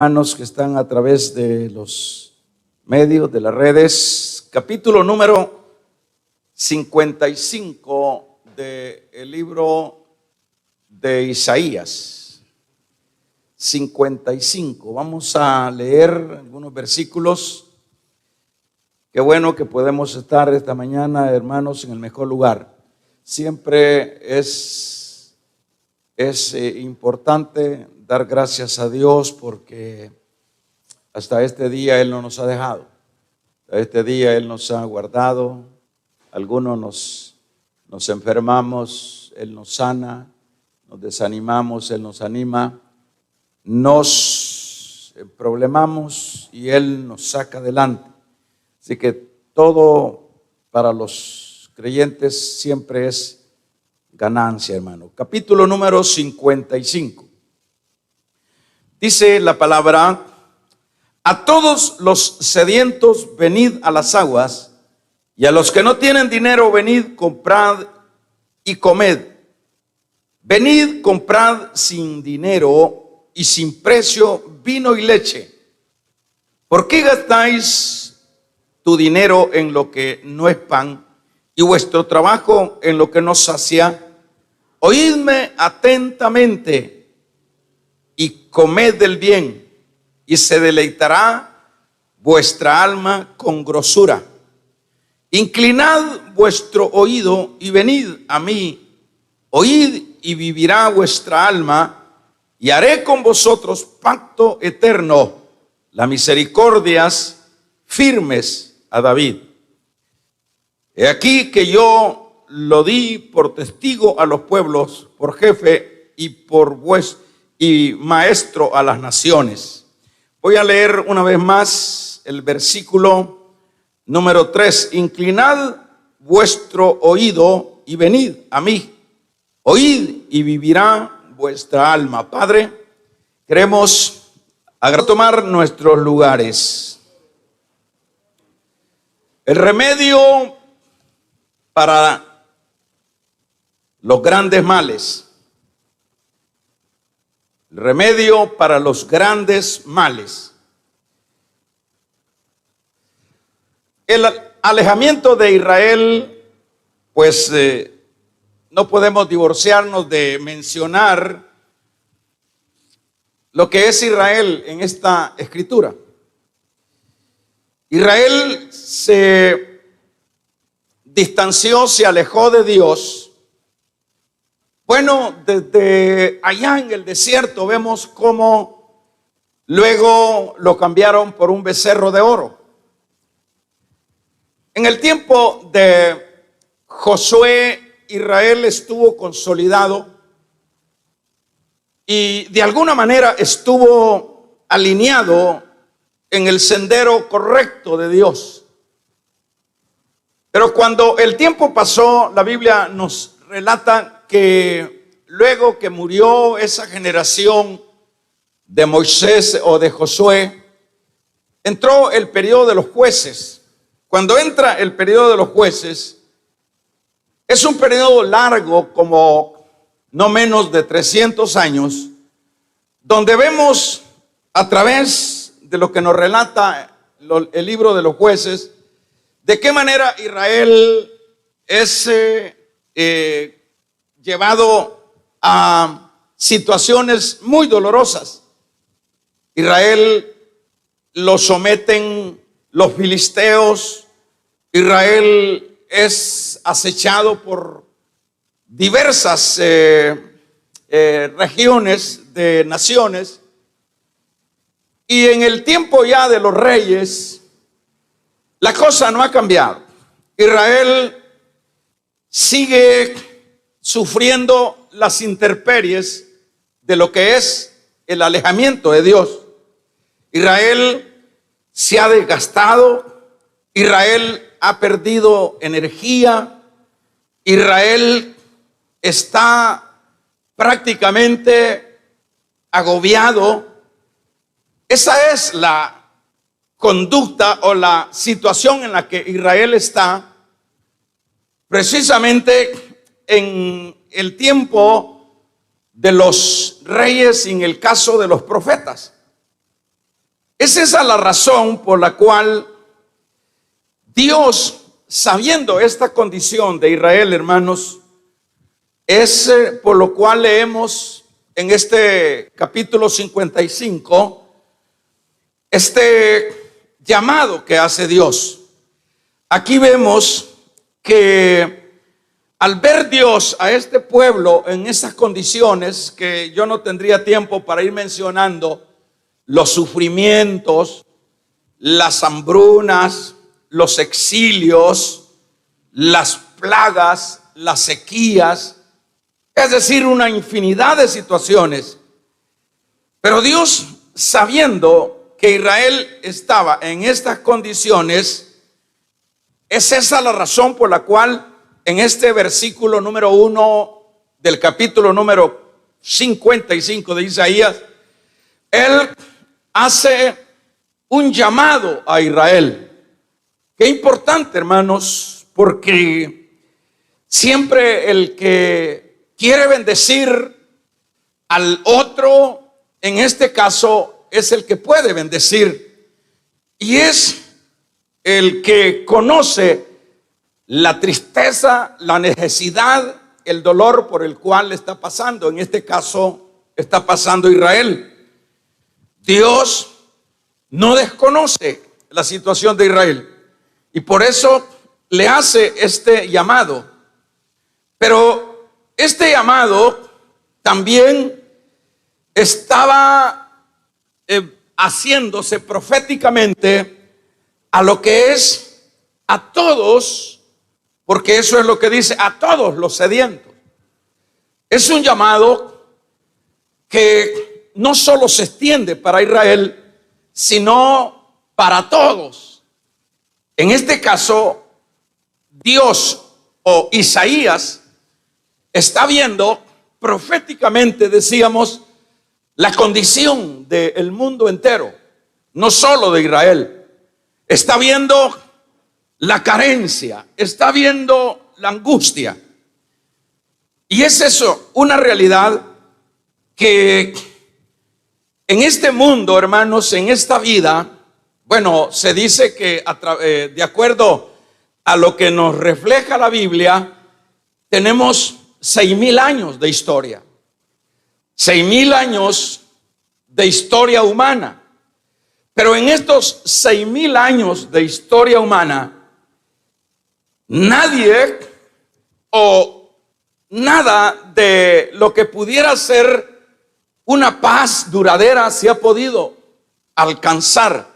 Hermanos que están a través de los medios, de las redes, capítulo número 55 del libro de Isaías. 55. Vamos a leer algunos versículos. Qué bueno que podemos estar esta mañana, hermanos, en el mejor lugar. Siempre es importante dar gracias a Dios porque hasta este día Él no nos ha dejado. Hasta este día Él nos ha guardado. Algunos nos enfermamos, Él nos sana. Nos desanimamos, Él nos anima. Nos problemamos y Él nos saca adelante. Así que todo para los creyentes siempre es ganancia, hermano. Capítulo número 55. Dice la palabra: a todos los sedientos venid a las aguas, y a los que no tienen dinero venid, comprad y comed. Venid, comprad sin dinero y sin precio vino y leche. ¿Por qué gastáis tu dinero en lo que no es pan y vuestro trabajo en lo que no sacia? Oídme atentamente y comed del bien, y se deleitará vuestra alma con grosura. Inclinad vuestro oído y venid a mí. Oíd y vivirá vuestra alma, y haré con vosotros pacto eterno, las misericordias firmes a David. He aquí que yo lo di por testigo a los pueblos, por jefe y maestro a las naciones. Voy a leer una vez más el versículo número 3. Inclinad vuestro oído y venid a mí. Oíd y vivirá vuestra alma. Padre, queremos tomar nuestros lugares. El remedio para los grandes males. El remedio para los grandes males. El alejamiento de Israel, pues no podemos divorciarnos de mencionar lo que es Israel en esta escritura. Israel se distanció, se alejó de Dios. Bueno, desde allá en el desierto vemos cómo luego lo cambiaron por un becerro de oro. En el tiempo de Josué, Israel estuvo consolidado y de alguna manera estuvo alineado en el sendero correcto de Dios. Pero cuando el tiempo pasó, la Biblia nos relata que luego que murió esa generación de Moisés o de Josué, entró el periodo de los jueces. Cuando entra el periodo de los jueces, es un periodo largo, como no menos de 300 años, donde vemos a través de lo que nos relata el libro de los jueces, de qué manera Israel es llevado a situaciones muy dolorosas. Israel lo someten los filisteos. Israel es acechado por diversas regiones de naciones. Y en el tiempo ya de los reyes, la cosa no ha cambiado. Israel sigue sufriendo las intemperies de lo que es el alejamiento de Dios. Israel se ha desgastado, Israel ha perdido energía, Israel está prácticamente agobiado. Esa es la conducta o la situación en la que Israel está precisamente en el tiempo de los reyes y en el caso de los profetas. Es esa la razón por la cual Dios, sabiendo esta condición de Israel, hermanos, es por lo cual leemos en este capítulo 55 este llamado que hace Dios. Aquí vemos que al ver Dios a este pueblo en esas condiciones, que yo no tendría tiempo para ir mencionando los sufrimientos, las hambrunas, los exilios, las plagas, las sequías, es decir, una infinidad de situaciones. Pero Dios, sabiendo que Israel estaba en estas condiciones, es esa la razón por la cual en este versículo número 1 del capítulo número 55 de Isaías, Él hace un llamado a Israel. Qué importante, hermanos, porque siempre el que quiere bendecir al otro, en este caso, es el que puede bendecir. Y es el que conoce la tristeza, la necesidad, el dolor por el cual está pasando. En este caso, está pasando Israel. Dios no desconoce la situación de Israel y por eso le hace este llamado. Pero este llamado también estaba haciéndose proféticamente a lo que es a todos, porque eso es lo que dice, a todos los sedientos. Es un llamado que no solo se extiende para Israel, sino para todos. En este caso, Dios o Isaías está viendo proféticamente, decíamos, la condición del mundo entero, no solo de Israel. Está viendo la carencia, está viendo la angustia. Y es eso, una realidad que en este mundo, hermanos, en esta vida, bueno, se dice que de acuerdo a lo que nos refleja la Biblia, tenemos 6,000 años de historia. 6,000 años de historia humana. Pero en estos 6,000 años de historia humana, nadie o nada de lo que pudiera ser una paz duradera se ha podido alcanzar.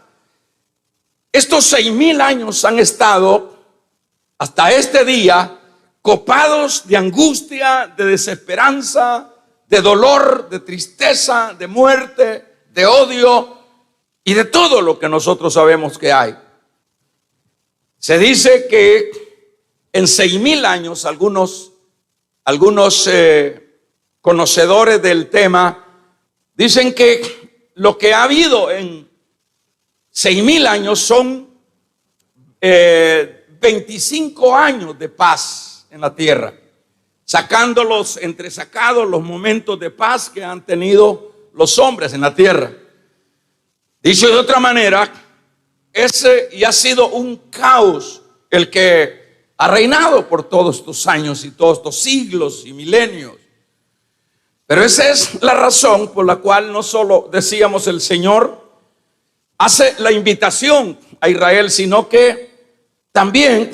Estos 6,000 años han estado hasta este día copados de angustia, de desesperanza, de dolor, de tristeza, de muerte, de odio y de todo lo que nosotros sabemos que hay. Se dice que en 6,000 años algunos conocedores del tema dicen que lo que ha habido en 6,000 años son 25 años de paz en la tierra, entresacados los momentos de paz que han tenido los hombres en la tierra. Dicho de otra manera, ese y ha sido un caos el que ha reinado por todos estos años y todos estos siglos y milenios. Pero esa es la razón por la cual no solo decíamos el Señor hace la invitación a Israel, sino que también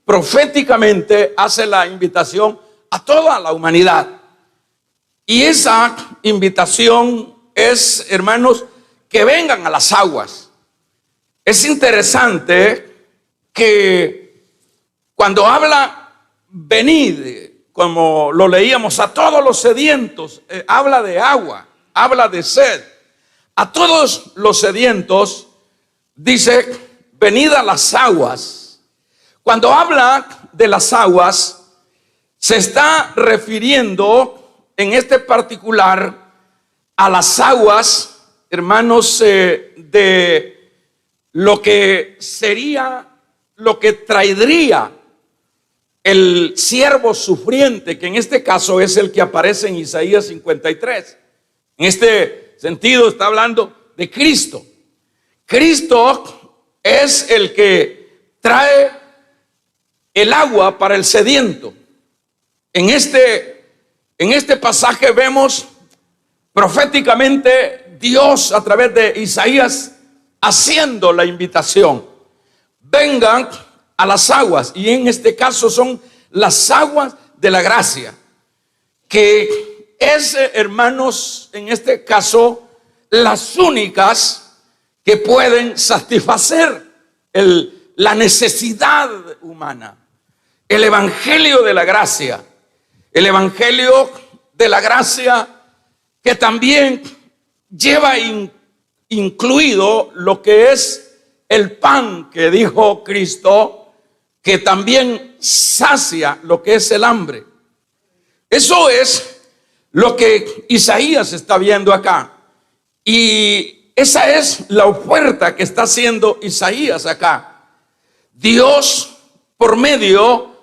proféticamente hace la invitación a toda la humanidad. Y esa invitación es, hermanos, que vengan a las aguas. Es interesante que cuando habla venid, como lo leíamos, a todos los sedientos, habla de agua, habla de sed. A todos los sedientos dice, venid a las aguas. Cuando habla de las aguas, se está refiriendo en este particular a las aguas, hermanos, de lo que sería, lo que traería el siervo sufriente, que en este caso es el que aparece en Isaías 53. En este sentido está hablando de Cristo, Cristo es el que trae el agua para el sediento. En este pasaje vemos proféticamente Dios a través de Isaías haciendo la invitación: vengan a las aguas, y en este caso son las aguas de la gracia, que es, hermanos, en este caso las únicas que pueden satisfacer la necesidad humana. El evangelio de la gracia, el evangelio de la gracia que también lleva incluido lo que es el pan que dijo Cristo, que también sacia lo que es el hambre. Eso es lo que Isaías está viendo acá. Y esa es la oferta que está haciendo Isaías acá. Dios, por medio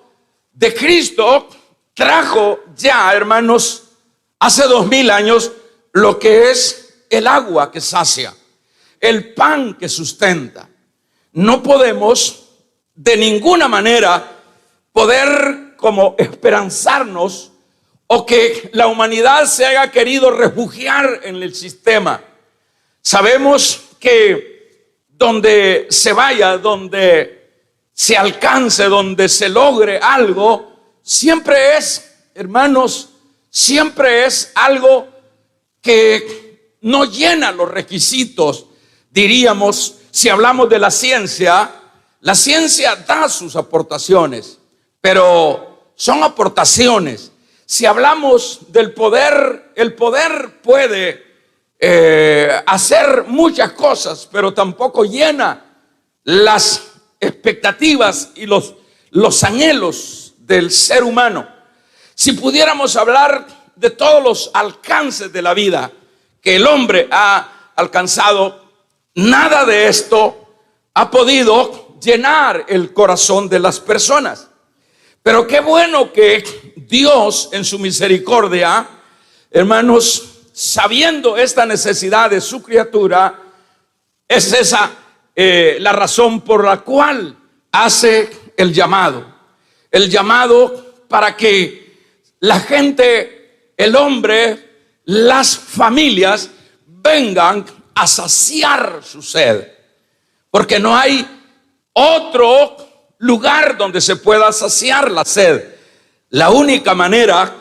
de Cristo, trajo ya, hermanos, hace 2000 años, lo que es el agua que sacia, el pan que sustenta. No podemos de ninguna manera poder como esperanzarnos, o que la humanidad se haya querido refugiar en el sistema. Sabemos que donde se vaya, donde se alcance, donde se logre algo, siempre es, hermanos, siempre es algo que no llena los requisitos. Diríamos, si hablamos de la ciencia da sus aportaciones, pero son aportaciones. Si hablamos del poder, el poder puede hacer muchas cosas, pero tampoco llena las expectativas y los anhelos del ser humano. Si pudiéramos hablar de todos los alcances de la vida que el hombre ha alcanzado, nada de esto ha podido llenar el corazón de las personas. Pero qué bueno que Dios en su misericordia, hermanos, sabiendo esta necesidad de su criatura, es esa la razón por la cual hace el llamado para que la gente, el hombre, las familias vengan a saciar su sed, porque no hay otro lugar donde se pueda saciar la sed. La única manera,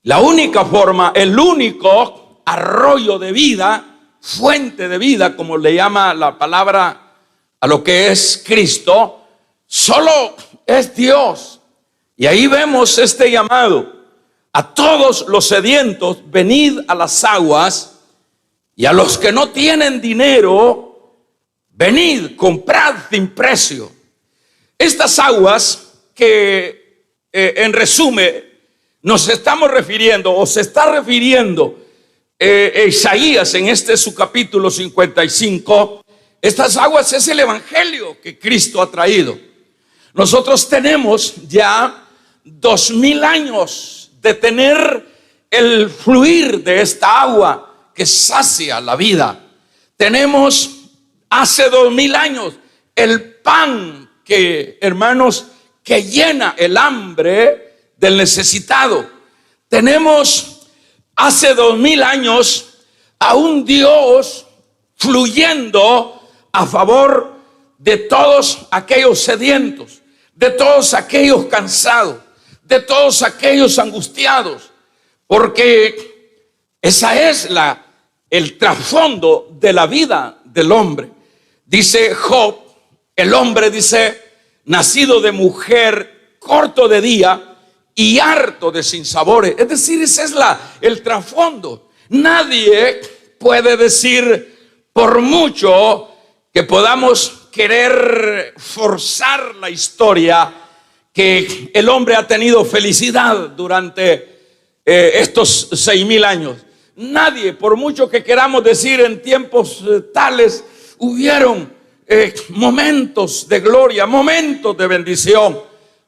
la única forma, el único arroyo de vida, fuente de vida, como le llama la palabra a lo que es Cristo, solo es Dios. Y ahí vemos este llamado a todos los sedientos: venid a las aguas, y a los que no tienen dinero, venid, comprad sin precio. Estas aguas que en resumen nos estamos refiriendo, o se está refiriendo Isaías en su capítulo 55, estas aguas es el evangelio que Cristo ha traído. Nosotros tenemos ya 2000 años de tener el fluir de esta agua que sacia la vida. Tenemos hace 2000 años el pan que, hermanos, que llena el hambre del necesitado. Tenemos hace 2000 años a un Dios fluyendo a favor de todos aquellos sedientos, de todos aquellos cansados, de todos aquellos angustiados, porque esa es el trasfondo de la vida del hombre. Dice Job, el hombre, dice, nacido de mujer, corto de día y harto de sinsabores. Es decir, ese es el trasfondo. Nadie puede decir, por mucho que podamos querer forzar la historia, que el hombre ha tenido felicidad durante estos 6000 años. Nadie, por mucho que queramos decir en tiempos tales, hubieron momentos de gloria, momentos de bendición.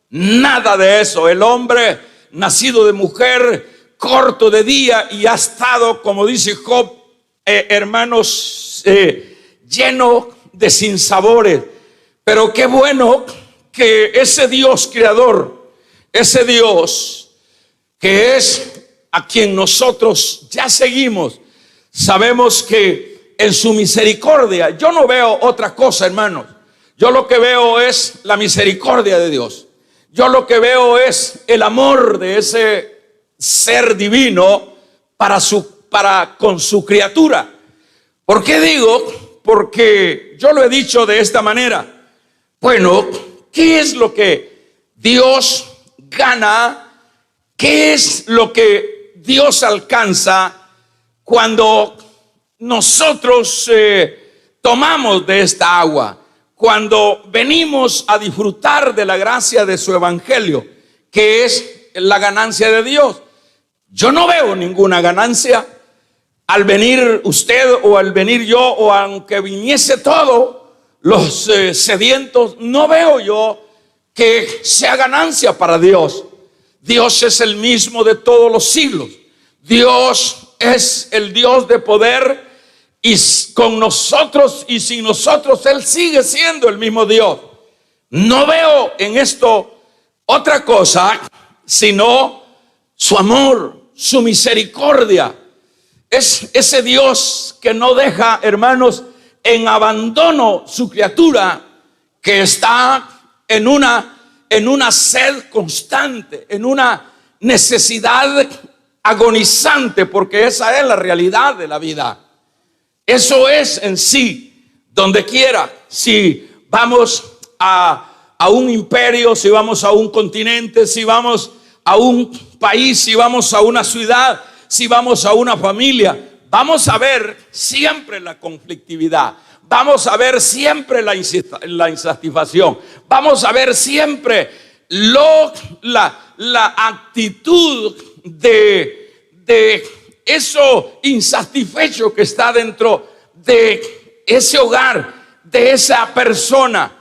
Nada de eso. El hombre nacido de mujer, corto de día, y ha estado, como dice Job, hermanos, lleno de sinsabores. Pero qué bueno que ese Dios creador, ese Dios que es a quien nosotros ya seguimos, sabemos que en su misericordia, yo no veo otra cosa, hermanos. Yo lo que veo es la misericordia de Dios. Yo lo que veo es el amor de ese ser divino para con su criatura. ¿Por qué digo? Porque yo lo he dicho de esta manera. Bueno, ¿qué es lo que Dios gana? ¿Qué es lo que Dios alcanza cuando nosotros tomamos de esta agua? Cuando venimos a disfrutar de la gracia de su evangelio, que es la ganancia de Dios. Yo no veo ninguna ganancia al venir usted o al venir yo, o aunque viniese todos los sedientos, no veo yo que sea ganancia para Dios. Dios es el mismo de todos los siglos. Dios es el Dios de poder, y con nosotros y sin nosotros Él sigue siendo el mismo Dios. No veo en esto otra cosa sino su amor, su misericordia. Es ese Dios que no deja, hermanos, en abandono su criatura, que está en una sed constante, en una necesidad agonizante, porque esa es la realidad de la vida. Eso es en sí, donde quiera, si vamos a un imperio, si vamos a un continente, si vamos a un país, si vamos a una ciudad, si vamos a una familia, vamos a ver siempre la conflictividad, vamos a ver siempre la insatisfacción, vamos a ver siempre la actitud de eso insatisfecho que está dentro de ese hogar, de esa persona.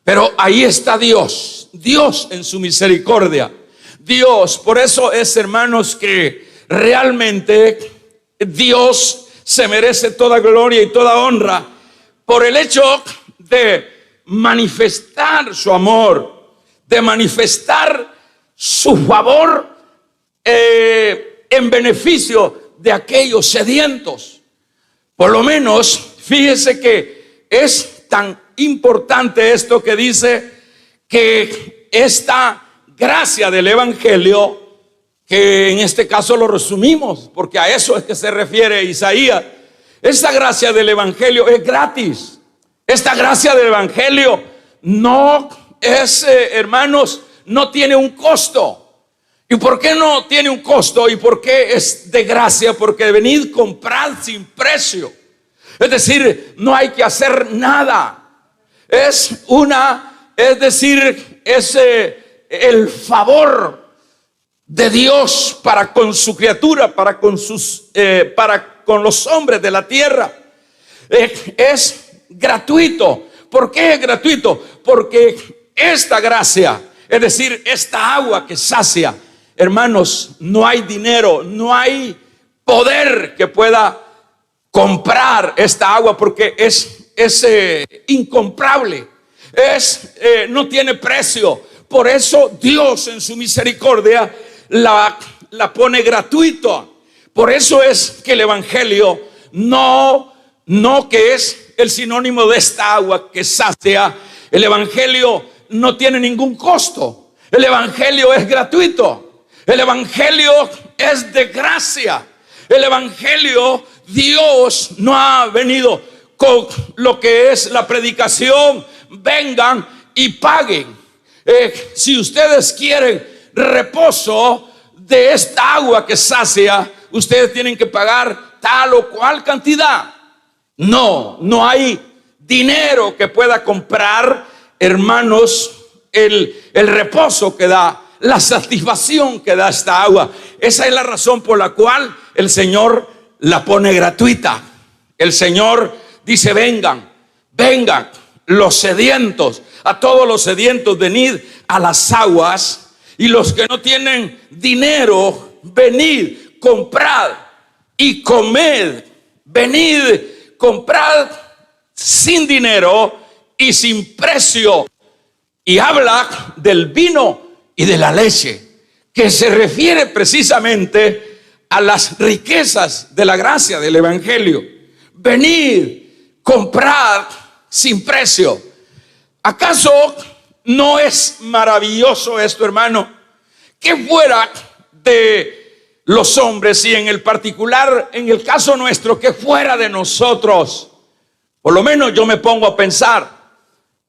Pero ahí está Dios, Dios en su misericordia. Dios, por eso es, hermanos, que realmente Dios se merece toda gloria y toda honra por el hecho de manifestar su amor, de manifestar su favor en beneficio de aquellos sedientos. Por lo menos, fíjese que es tan importante esto que dice que esta gracia del evangelio, que en este caso lo resumimos, porque a eso es que se refiere Isaías. Esta gracia del evangelio es gratis. Esta gracia del evangelio no es, hermanos, no tiene un costo. ¿Y por qué no tiene un costo? ¿Y por qué es de gracia? Porque venid, comprad sin precio. Es decir, no hay que hacer nada. Es el favor de Dios para con su criatura, para con los hombres de la tierra. Es gratuito. ¿Por qué es gratuito? Porque esta gracia, es decir, esta agua que sacia, hermanos, no hay dinero, no hay poder que pueda comprar esta agua, porque es incomparable, no tiene precio. Por eso Dios en su misericordia la pone gratuito. Por eso es que el evangelio no que es el sinónimo de esta agua que sacia. El evangelio no tiene ningún costo. El evangelio es gratuito. El evangelio es de gracia. El evangelio, Dios no ha venido con lo que es la predicación. Vengan y paguen. Si ustedes quieren reposo de esta agua que sacia, ustedes tienen que pagar tal o cual cantidad. No hay dinero que pueda comprar, hermanos, el reposo que da, la satisfacción que da esta agua. Esa es la razón por la cual el Señor la pone gratuita. El Señor dice: vengan los sedientos, a todos los sedientos, venid a las aguas, y los que no tienen dinero, venid, comprad y comed. Venid, comprad sin dinero y sin precio. Y habla del vino y de la leche, que se refiere precisamente a las riquezas de la gracia del evangelio. Venir, comprar sin precio. ¿Acaso no es maravilloso esto, hermano? Que fuera de los hombres y en el particular, en el caso nuestro, que fuera de nosotros. Por lo menos yo me pongo a pensar,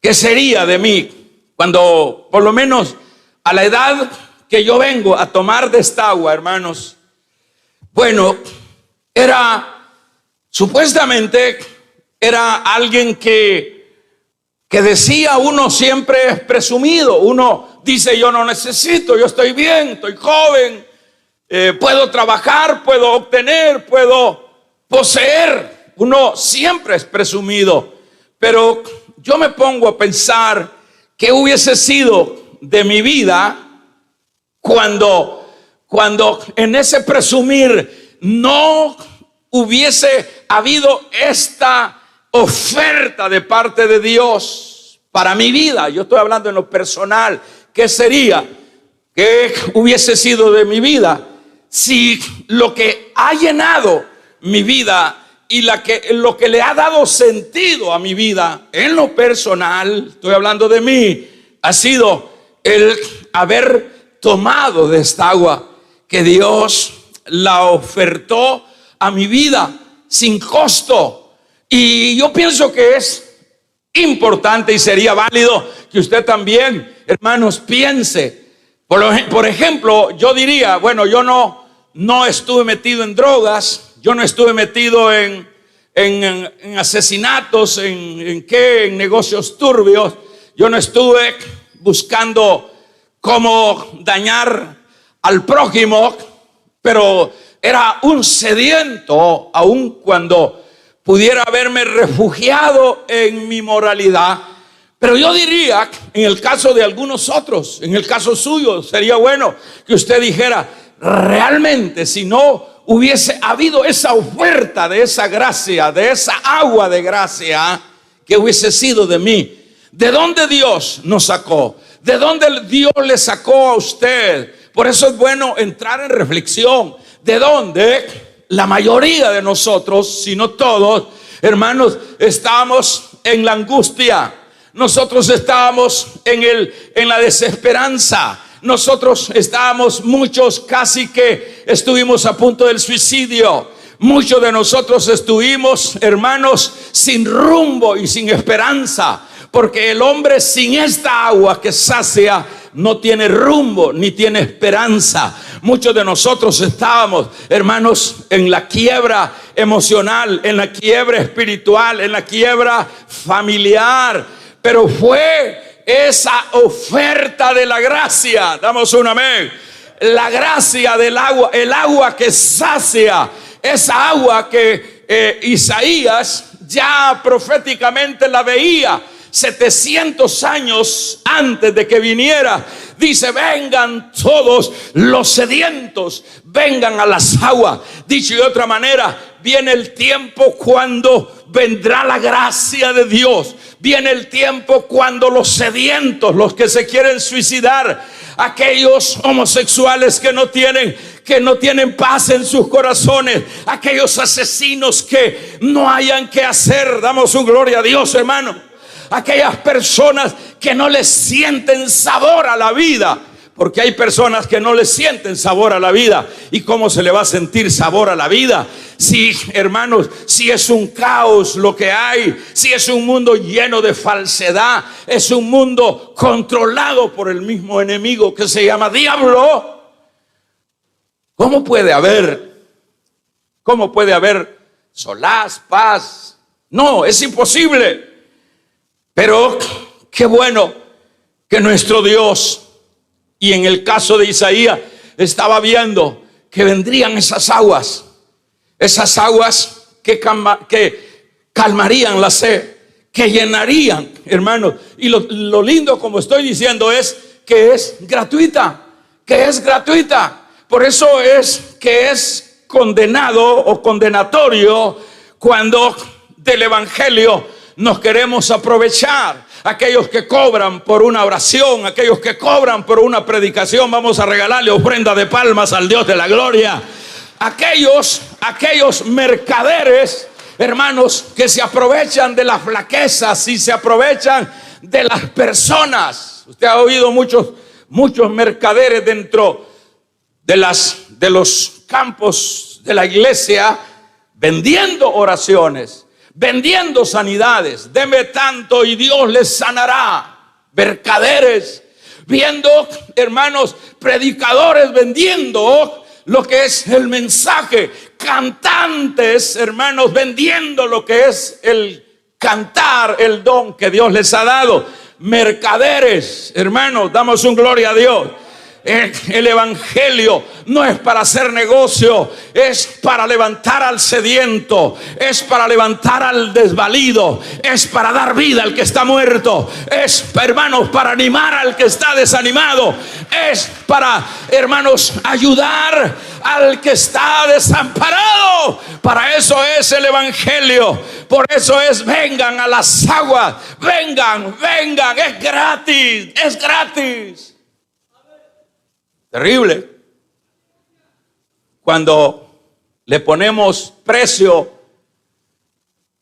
¿qué sería de mí cuando, por lo menos a la edad que yo vengo a tomar de esta agua, hermanos? Bueno, supuestamente era alguien que decía, uno siempre es presumido, uno dice, yo no necesito, yo estoy bien, estoy joven, puedo trabajar, puedo obtener, puedo poseer. Uno siempre es presumido, pero yo me pongo a pensar qué hubiese sido de mi vida cuando en ese presumir no hubiese habido esta oferta de parte de Dios para mi vida. Yo estoy hablando en lo personal. ¿Qué sería? ¿Qué hubiese sido de mi vida si lo que ha llenado mi vida y lo que le ha dado sentido a mi vida en lo personal, estoy hablando de mí, ha sido el haber tomado de esta agua que Dios la ofertó a mi vida sin costo? Y yo pienso que es importante y sería válido que usted también, hermanos, piense. Por ejemplo, yo diría, bueno, yo no estuve metido en drogas, yo no estuve metido en asesinatos, en negocios turbios, yo no estuve buscando cómo dañar al prójimo, pero era un sediento, aun cuando pudiera haberme refugiado en mi moralidad. Pero yo diría, en el caso de algunos otros, en el caso suyo, sería bueno que usted dijera, realmente si no hubiese habido esa oferta de esa gracia, de esa agua de gracia, ¿qué hubiese sido de mí? ¿De dónde Dios nos sacó? ¿De dónde Dios le sacó a usted? Por eso es bueno entrar en reflexión. ¿De dónde? La mayoría de nosotros, si no todos, hermanos, estábamos en la angustia. Nosotros estábamos en la desesperanza. Nosotros estábamos, muchos casi que estuvimos a punto del suicidio. Muchos de nosotros estuvimos, hermanos, sin rumbo y sin esperanza. Porque el hombre sin esta agua que sacia no tiene rumbo ni tiene esperanza. Muchos de nosotros estábamos, hermanos, en la quiebra emocional, en la quiebra espiritual, en la quiebra familiar. Pero fue esa oferta de la gracia, damos un amén, la gracia del agua, el agua que sacia, esa agua que Isaías ya proféticamente la veía 700 años antes de que viniera. Dice, vengan todos los sedientos, vengan a las aguas. Dicho de otra manera, viene el tiempo cuando vendrá la gracia de Dios. Viene el tiempo cuando los sedientos, los que se quieren suicidar, aquellos homosexuales que no tienen paz en sus corazones, aquellos asesinos que no hayan que hacer, damos un gloria a Dios, hermano. Aquellas personas que no les sienten sabor a la vida, porque hay personas que no les sienten sabor a la vida. ¿Y cómo se le va a sentir sabor a la vida? Si, hermanos, si es un caos lo que hay, si es un mundo lleno de falsedad, es un mundo controlado por el mismo enemigo que se llama diablo. ¿Cómo puede haber solaz, paz? No, es imposible. Pero qué bueno que nuestro Dios, y en el caso de Isaías, estaba viendo que vendrían esas aguas que calmarían la sed, que llenarían, hermanos. Y lo lindo, como estoy diciendo, es que es gratuita, Por eso es que es condenado o condenatorio cuando del evangelio nos queremos aprovechar. Aquellos que cobran por una oración, aquellos que cobran por una predicación, vamos a regalarle ofrenda de palmas al Dios de la gloria. Aquellos mercaderes, hermanos, que se aprovechan de las flaquezas y se aprovechan de las personas. Usted ha oído muchos mercaderes dentro de los campos de la iglesia vendiendo oraciones, vendiendo sanidades. Deme tanto y Dios les sanará. Mercaderes, viendo, hermanos, predicadores vendiendo lo que es el mensaje, cantantes, hermanos, vendiendo lo que es el cantar, el don que Dios les ha dado. Mercaderes, hermanos, damos un gloria a Dios. El evangelio no es para hacer negocio, es para levantar al sediento, es para levantar al desvalido, es para dar vida al que está muerto, es, hermanos, para animar al que está desanimado, es para, hermanos, ayudar al que está desamparado. Para eso es el evangelio. Por eso es: vengan a las aguas, vengan, es gratis. Terrible cuando le ponemos precio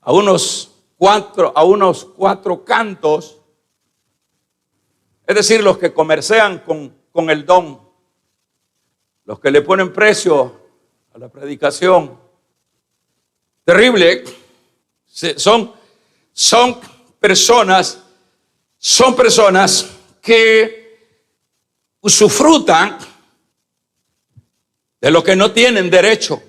a unos cuatro cantos, es decir, los que comercian con el don, los que le ponen precio a la predicación. Terrible. Son personas que usufrutan de lo que no tienen derecho.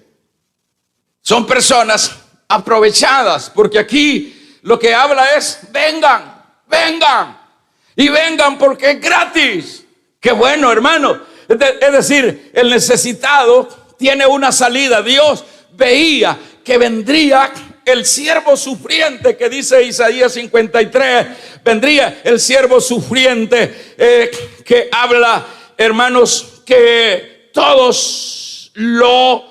Son personas aprovechadas, porque aquí lo que habla es: vengan y vengan porque es gratis. Qué bueno, hermano. Es decir, el necesitado tiene una salida. Dios veía que vendría el siervo sufriente, que dice Isaías 53, vendría el siervo sufriente, que habla, hermanos, que todos lo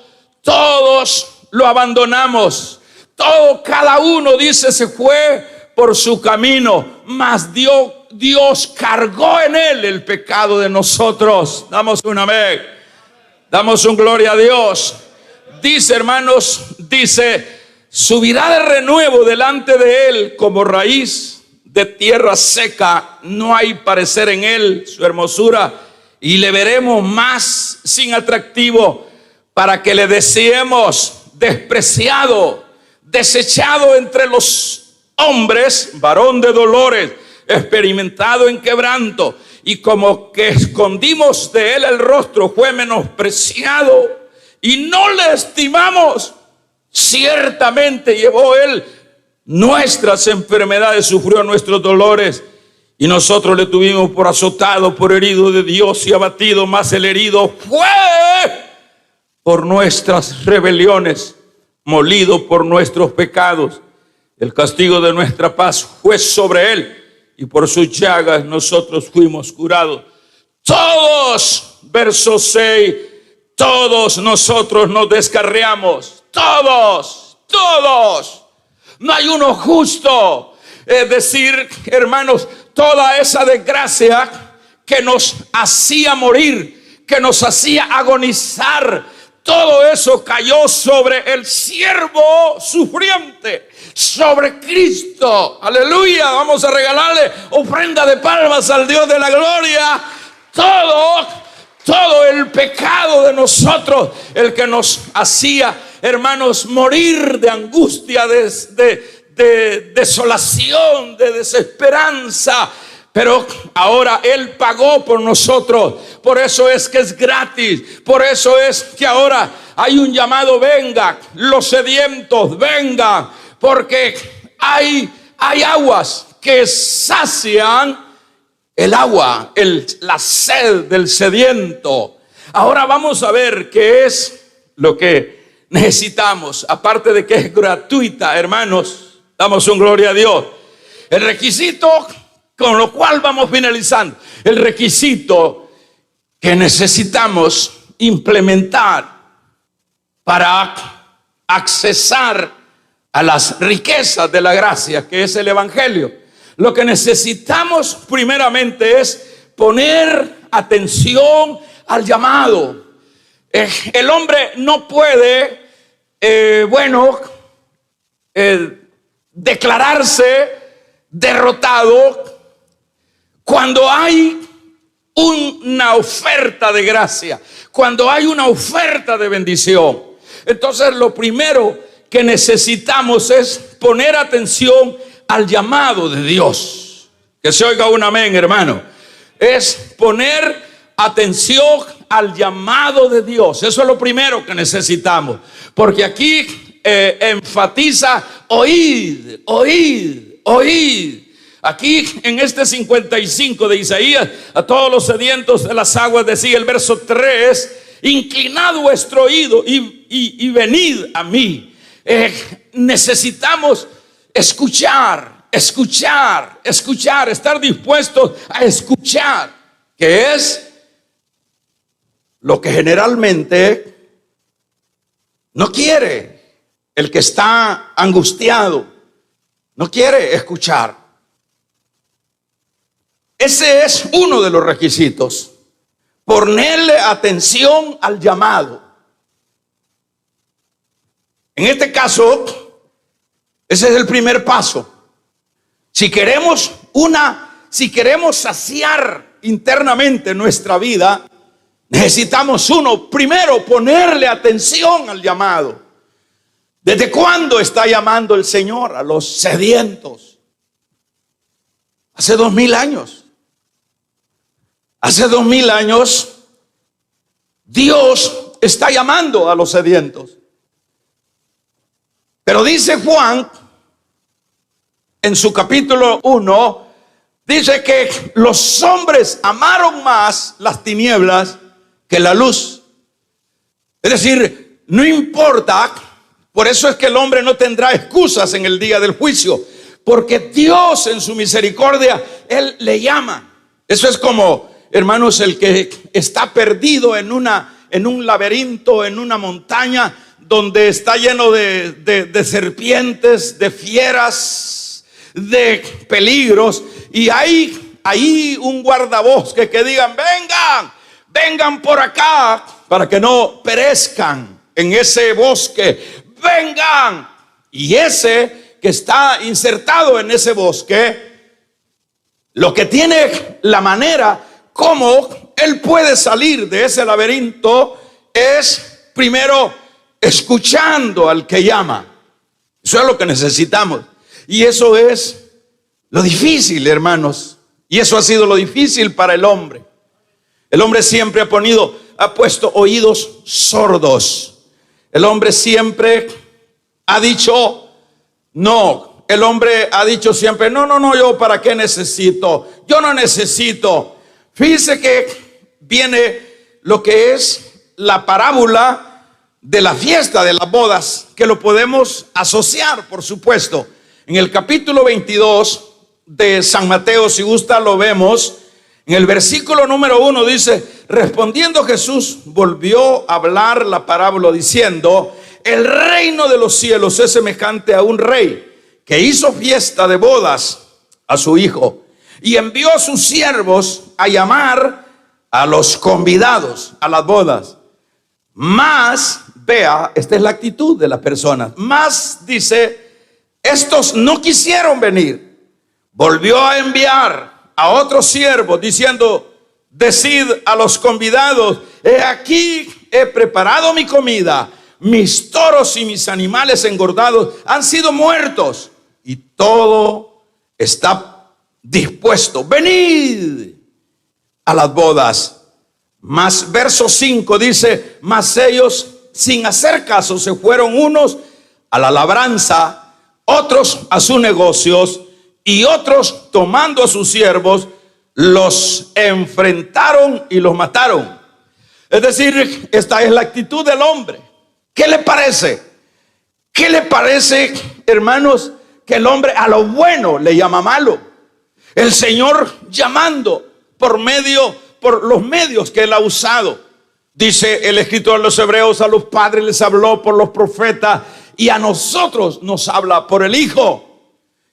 abandonamos. Cada uno, dice, se fue por su camino, mas Dios cargó en él el pecado de nosotros. Damos un amén, damos un gloria a Dios. Dice, hermanos, subirá de renuevo delante de él como raíz de tierra seca. No hay parecer en él su hermosura, y le veremos más sin atractivo, para que le deseemos despreciado, desechado entre los hombres, varón de dolores, experimentado en quebranto, y como que escondimos de él el rostro, fue menospreciado y no le estimamos. Ciertamente llevó él nuestras enfermedades, sufrió nuestros dolores, y nosotros le tuvimos por azotado, por herido de Dios y abatido. Mas el herido fue por nuestras rebeliones, molido por nuestros pecados. El castigo de nuestra paz fue sobre él, y por sus llagas nosotros fuimos curados. Todos, verso 6, todos nosotros nos descarriamos. Todos. No hay uno justo. Es decir, hermanos, toda esa desgracia que nos hacía morir, que nos hacía agonizar, todo eso cayó sobre el siervo sufriente, sobre Cristo. Aleluya. Vamos a regalarle ofrenda de palmas al Dios de la gloria. Todo el pecado de nosotros, el que nos hacía, hermanos, morir de angustia, de desolación, de desesperanza. Pero ahora él pagó por nosotros. Por eso es que es gratis. Por eso es que ahora hay un llamado: venga, los sedientos, vengan, porque hay aguas que sacian el agua, la sed del sediento. Ahora vamos a ver qué es lo que necesitamos, aparte de que es gratuita, hermanos. Damos un gloria a Dios. El requisito con lo cual vamos finalizando, el requisito que necesitamos implementar para accesar a las riquezas de la gracia, que es el evangelio. Lo que necesitamos primeramente es poner atención al llamado. El hombre no puede, declararse derrotado cuando hay una oferta de gracia, cuando hay una oferta de bendición. Entonces lo primero que necesitamos es poner atención al llamado de Dios. Que se oiga un amén, hermano. Es poner atención al llamado de Dios. Eso es lo primero que necesitamos, porque aquí enfatiza oíd, oíd, oíd. Aquí en este 55 de Isaías, a todos los sedientos de las aguas, decía el verso 3: inclinad vuestro oído y venid a mí. Necesitamos escuchar, estar dispuestos a escuchar, que es lo que generalmente no quiere el que está angustiado, no quiere escuchar. Ese es uno de los requisitos: ponerle atención al llamado. En este caso, ese es el primer paso. Si queremos saciar internamente nuestra vida, necesitamos primero ponerle atención al llamado. ¿Desde cuándo está llamando el Señor a los sedientos? Hace 2000 años. Hace 2000 años Dios está llamando a los sedientos. Pero dice Juan en su capítulo 1, dice que los hombres amaron más las tinieblas que la luz. Es decir, no importa. Por eso es que el hombre no tendrá excusas en el día del juicio, porque Dios en su misericordia, Él le llama. Eso es como, hermanos, el que está perdido en un laberinto, en una montaña donde está lleno de serpientes, de fieras, de peligros, y hay ahí un guardabosque que digan: vengan por acá, para que no perezcan en ese bosque, vengan. Y ese que está insertado en ese bosque, lo que tiene la manera como él puede salir de ese laberinto es primero escuchando al que llama. Eso es lo que necesitamos. Y eso es lo difícil, hermanos. Y eso ha sido lo difícil para el hombre. El hombre siempre ha puesto oídos sordos. El hombre siempre ha dicho no. El hombre ha dicho siempre: no, yo para qué necesito. Yo no necesito. Fíjense que viene lo que es la parábola de la fiesta de las bodas, que lo podemos asociar, por supuesto. En el capítulo 22 de San Mateo, si gusta lo vemos, en el versículo número 1 dice: respondiendo Jesús volvió a hablar la parábola diciendo: el reino de los cielos es semejante a un rey que hizo fiesta de bodas a su hijo y envió a sus siervos a llamar a los convidados a las bodas. Mas, vea, esta es la actitud de las personas. Mas, dice, estos no quisieron venir. Volvió a enviar a otros siervos diciendo: decid a los convidados: he aquí, he preparado mi comida, mis toros y mis animales engordados han sido muertos y todo está dispuesto. Venid a las bodas. Mas verso 5 dice: mas ellos, sin hacer caso, se fueron unos a la labranza, otros a sus negocios, y otros, tomando a sus siervos, los enfrentaron y los mataron. Es decir, esta es la actitud del hombre. ¿Qué le parece? ¿Qué le parece, hermanos, que el hombre a lo bueno le llama malo? El Señor llamando por los medios que Él ha usado. Dice el escritor de los Hebreos: a los padres les habló por los profetas, y a nosotros nos habla por el Hijo.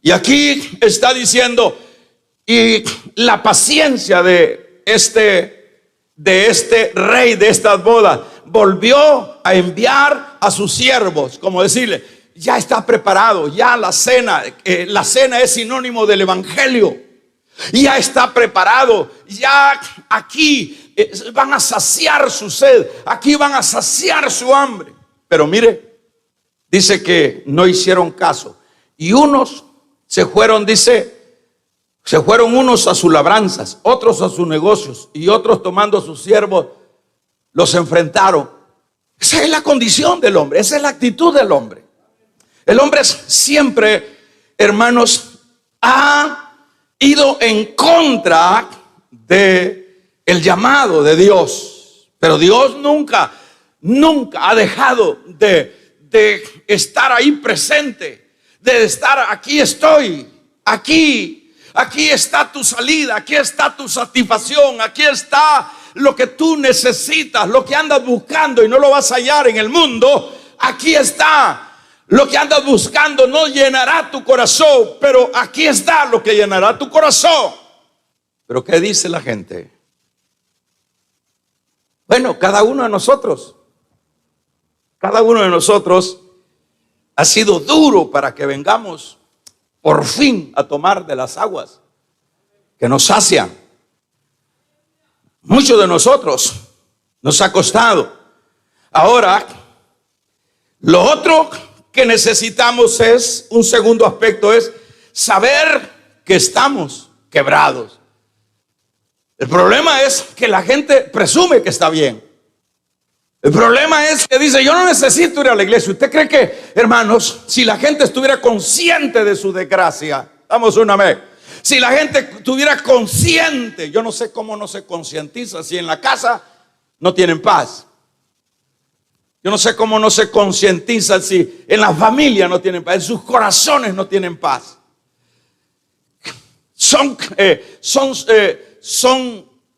Y aquí está diciendo, y la paciencia de este rey de estas bodas volvió a enviar a sus siervos, como decirle, ya está preparado, ya la cena es sinónimo del evangelio, ya está preparado, ya aquí van a saciar su sed, aquí van a saciar su hambre. Pero mire, dice que no hicieron caso y unos se fueron, dice, se fueron unos a sus labranzas, otros a sus negocios, y otros tomando a sus siervos los enfrentaron. Esa es la condición del hombre, esa es la actitud del hombre. El hombre siempre, hermanos, ha ido en contra de el llamado de Dios. Pero Dios nunca ha dejado de estar ahí presente, de estar aquí estoy, aquí está tu salida, aquí está tu satisfacción, aquí está lo que tú necesitas, lo que andas buscando y no lo vas a hallar en el mundo. Aquí está lo que andas buscando, no llenará tu corazón, pero aquí está lo que llenará tu corazón. Pero ¿qué dice la gente? Bueno, cada uno de nosotros ha sido duro para que vengamos por fin a tomar de las aguas que nos sacian. Muchos de nosotros nos ha costado. Ahora, lo otro que necesitamos es, un segundo aspecto es saber que estamos quebrados. El problema es que la gente presume que está bien. El problema es que dice, yo no necesito ir a la iglesia. ¿Usted cree que, hermanos, si la gente estuviera consciente de su desgracia, damos una vez, si la gente estuviera consciente, yo no sé cómo no se concientiza, si en la casa no tienen paz. Yo no sé cómo no se concientiza si en la familia no tienen paz, en sus corazones no tienen paz. Son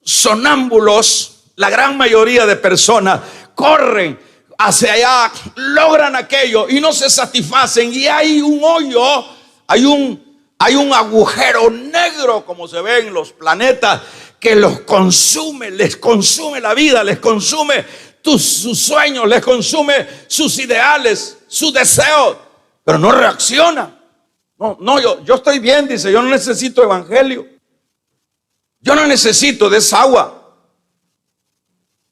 sonámbulos, la gran mayoría de personas corren hacia allá, logran aquello y no se satisfacen, y hay un hoyo, hay un agujero negro, como se ve en los planetas, que los consume, les consume la vida, les consume sus sueños, les consume sus ideales, sus deseos, pero no reacciona. Yo estoy bien, dice, yo no necesito evangelio, yo no necesito de esa agua,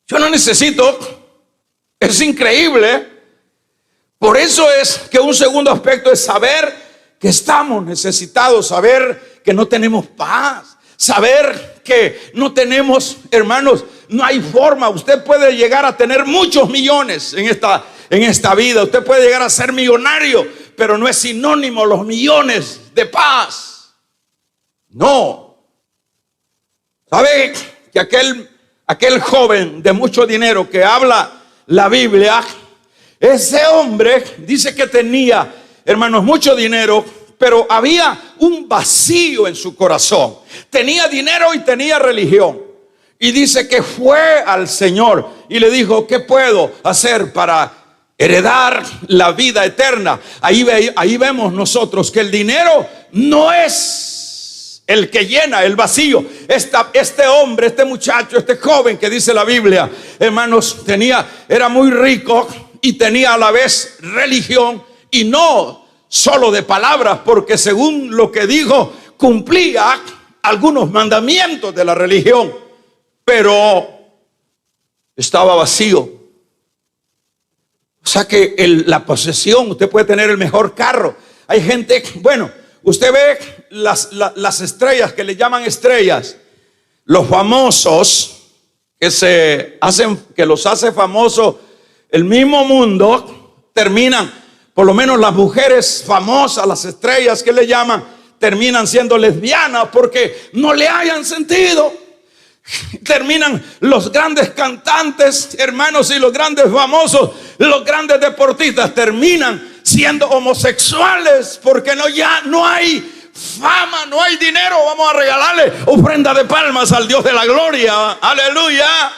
yo no necesito. Es increíble. Por eso es que un segundo aspecto es saber que estamos necesitados, saber que no tenemos paz, saber que no tenemos, hermanos, no hay forma. Usted puede llegar a tener muchos millones en esta vida, usted puede llegar a ser millonario, pero no es sinónimo los millones de paz. No. ¿Sabe que aquel joven de mucho dinero que habla la Biblia, ese hombre dice que tenía, hermanos, mucho dinero, pero había un vacío en su corazón? Tenía dinero y tenía religión. Y dice que fue al Señor y le dijo, ¿qué puedo hacer para heredar la vida eterna? Ahí vemos nosotros que el dinero no es el que llena el vacío. Este hombre, este muchacho, este joven que dice la Biblia, hermanos, era muy rico y tenía a la vez religión, y no solo de palabras, porque según lo que dijo, cumplía algunos mandamientos de la religión, pero estaba vacío. O sea que la posesión, usted puede tener el mejor carro. Hay gente, bueno, usted ve las estrellas que le llaman estrellas, los famosos que los hace famosos el mismo mundo, terminan, por lo menos las mujeres famosas, las estrellas que le llaman, terminan siendo lesbianas porque no le hayan sentido. Terminan los grandes cantantes, hermanos, y los grandes famosos, los grandes deportistas, terminan siendo homosexuales porque ya no hay fama, no hay dinero. Vamos a regalarle ofrenda de palmas al Dios de la gloria. Aleluya.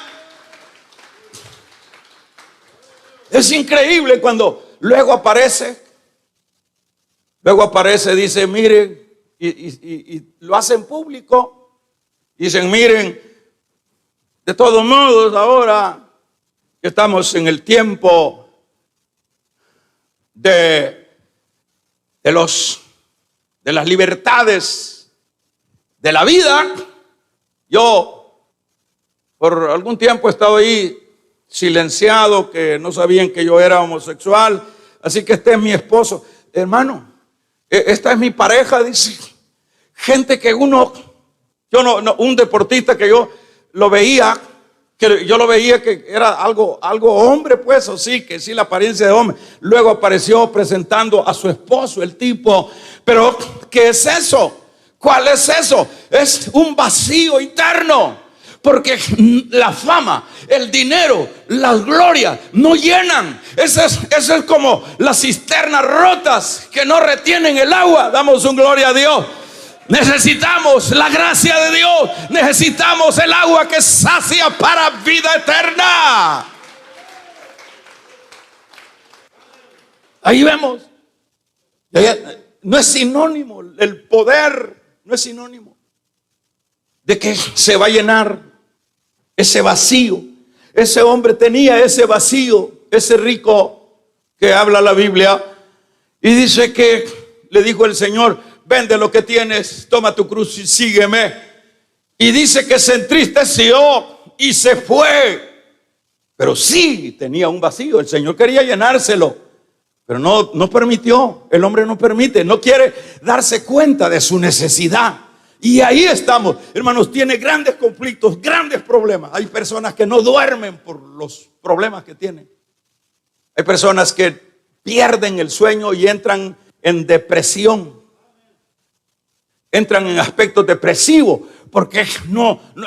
Es increíble cuando luego aparece, dice, miren, y lo hacen público. Dicen, miren, de todos modos, ahora que estamos en el tiempo de las libertades de la vida, yo por algún tiempo he estado ahí silenciado, que no sabían que yo era homosexual, así que este es mi esposo. Hermano, esta es mi pareja, dice. Gente que un deportista que yo lo veía, que era algo hombre, pues, o sí, que sí, la apariencia de hombre. Luego apareció presentando a su esposo, el tipo. Pero, ¿qué es eso? ¿Cuál es eso? Es un vacío interno. Porque la fama, el dinero, las glorias no llenan. Eso es como las cisternas rotas que no retienen el agua. Damos un gloria a Dios. Necesitamos la gracia de Dios. Necesitamos el agua que sacia para vida eterna. Ahí vemos. No es sinónimo, el poder no es sinónimo de que se va a llenar ese vacío. Ese hombre tenía ese vacío, ese rico que habla la Biblia, y dice que le dijo el Señor, vende lo que tienes, toma tu cruz y sígueme. Y dice que se entristeció y se fue. Pero sí tenía un vacío. El Señor quería llenárselo, pero no permitió. El hombre no permite, no quiere darse cuenta de su necesidad. Y ahí estamos, hermanos. Tiene grandes conflictos, grandes problemas. Hay personas que no duermen por los problemas que tienen. Hay personas que pierden el sueño y entran en depresión. Entran en aspectos depresivos porque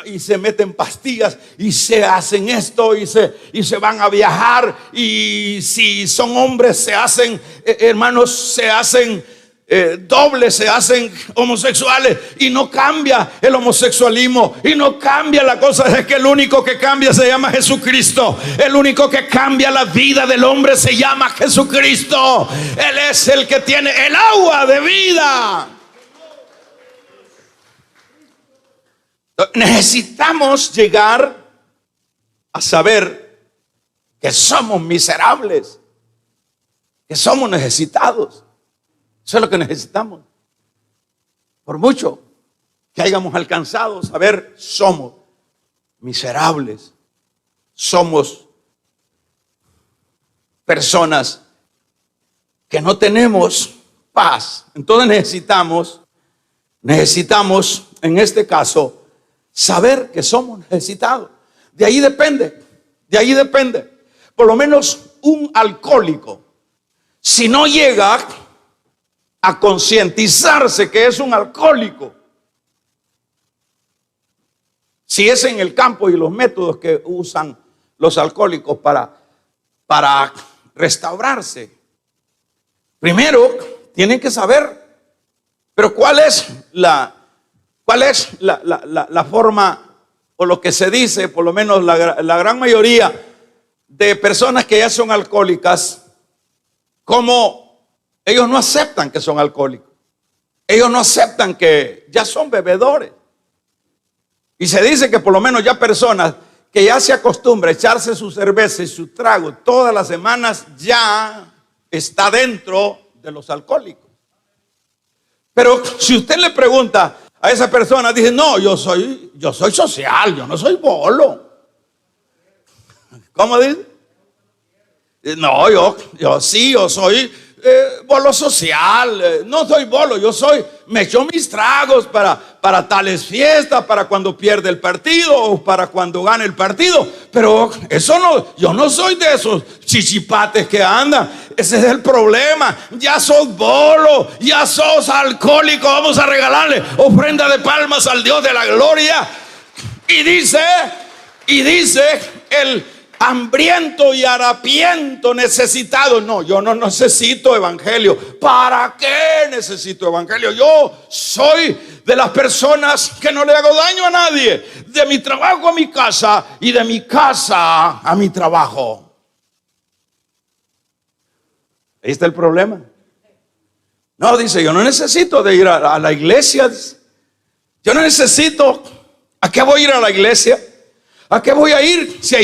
y se meten pastillas y se hacen esto y se van a viajar, y si son hombres se hacen, hermanos, se hacen dobles, se hacen homosexuales, y no cambia el homosexualismo y no cambia la cosa. Es que el único que cambia se llama Jesucristo. El único que cambia la vida del hombre se llama Jesucristo. Él es el que tiene el agua de vida. Necesitamos llegar a saber que somos miserables, que somos necesitados. Eso es lo que necesitamos. Por mucho que hayamos alcanzado, saber, somos miserables, somos personas que no tenemos paz. Entonces necesitamos en este caso saber que somos necesitados. De ahí depende. Por lo menos un alcohólico, si no llega a concientizarse que es un alcohólico, si es en el campo y los métodos que usan los alcohólicos para restaurarse, primero tienen que saber, pero ¿cuál es la forma, o lo que se dice, por lo menos la gran mayoría de personas que ya son alcohólicas, como ellos no aceptan que son alcohólicos, ellos no aceptan que ya son bebedores? Y se dice que por lo menos ya personas que ya se acostumbran a echarse su cerveza y su trago todas las semanas, ya está dentro de los alcohólicos. Pero si usted le pregunta a esa persona, dice, no, yo soy social, yo no soy bolo. ¿Cómo dice? No, yo soy bolo social. No soy bolo, me echo mis tragos para tales fiestas, para cuando pierde el partido o para cuando gane el partido. Pero eso no, yo no soy de esos chichipates que andan. Ese es el problema. Ya sos bolo, ya sos alcohólico. Vamos a regalarle ofrenda de palmas al Dios de la gloria. Y dice el hambriento y harapiento, necesitado. No, yo no necesito evangelio. ¿Para qué necesito evangelio? Yo soy de las personas que no le hago daño a nadie. De mi trabajo a mi casa y de mi casa a mi trabajo. Ahí está el problema. No, dice, yo no necesito de ir a la iglesia. Yo no necesito. ¿A qué voy a ir a la iglesia? ¿A qué voy a ir? Si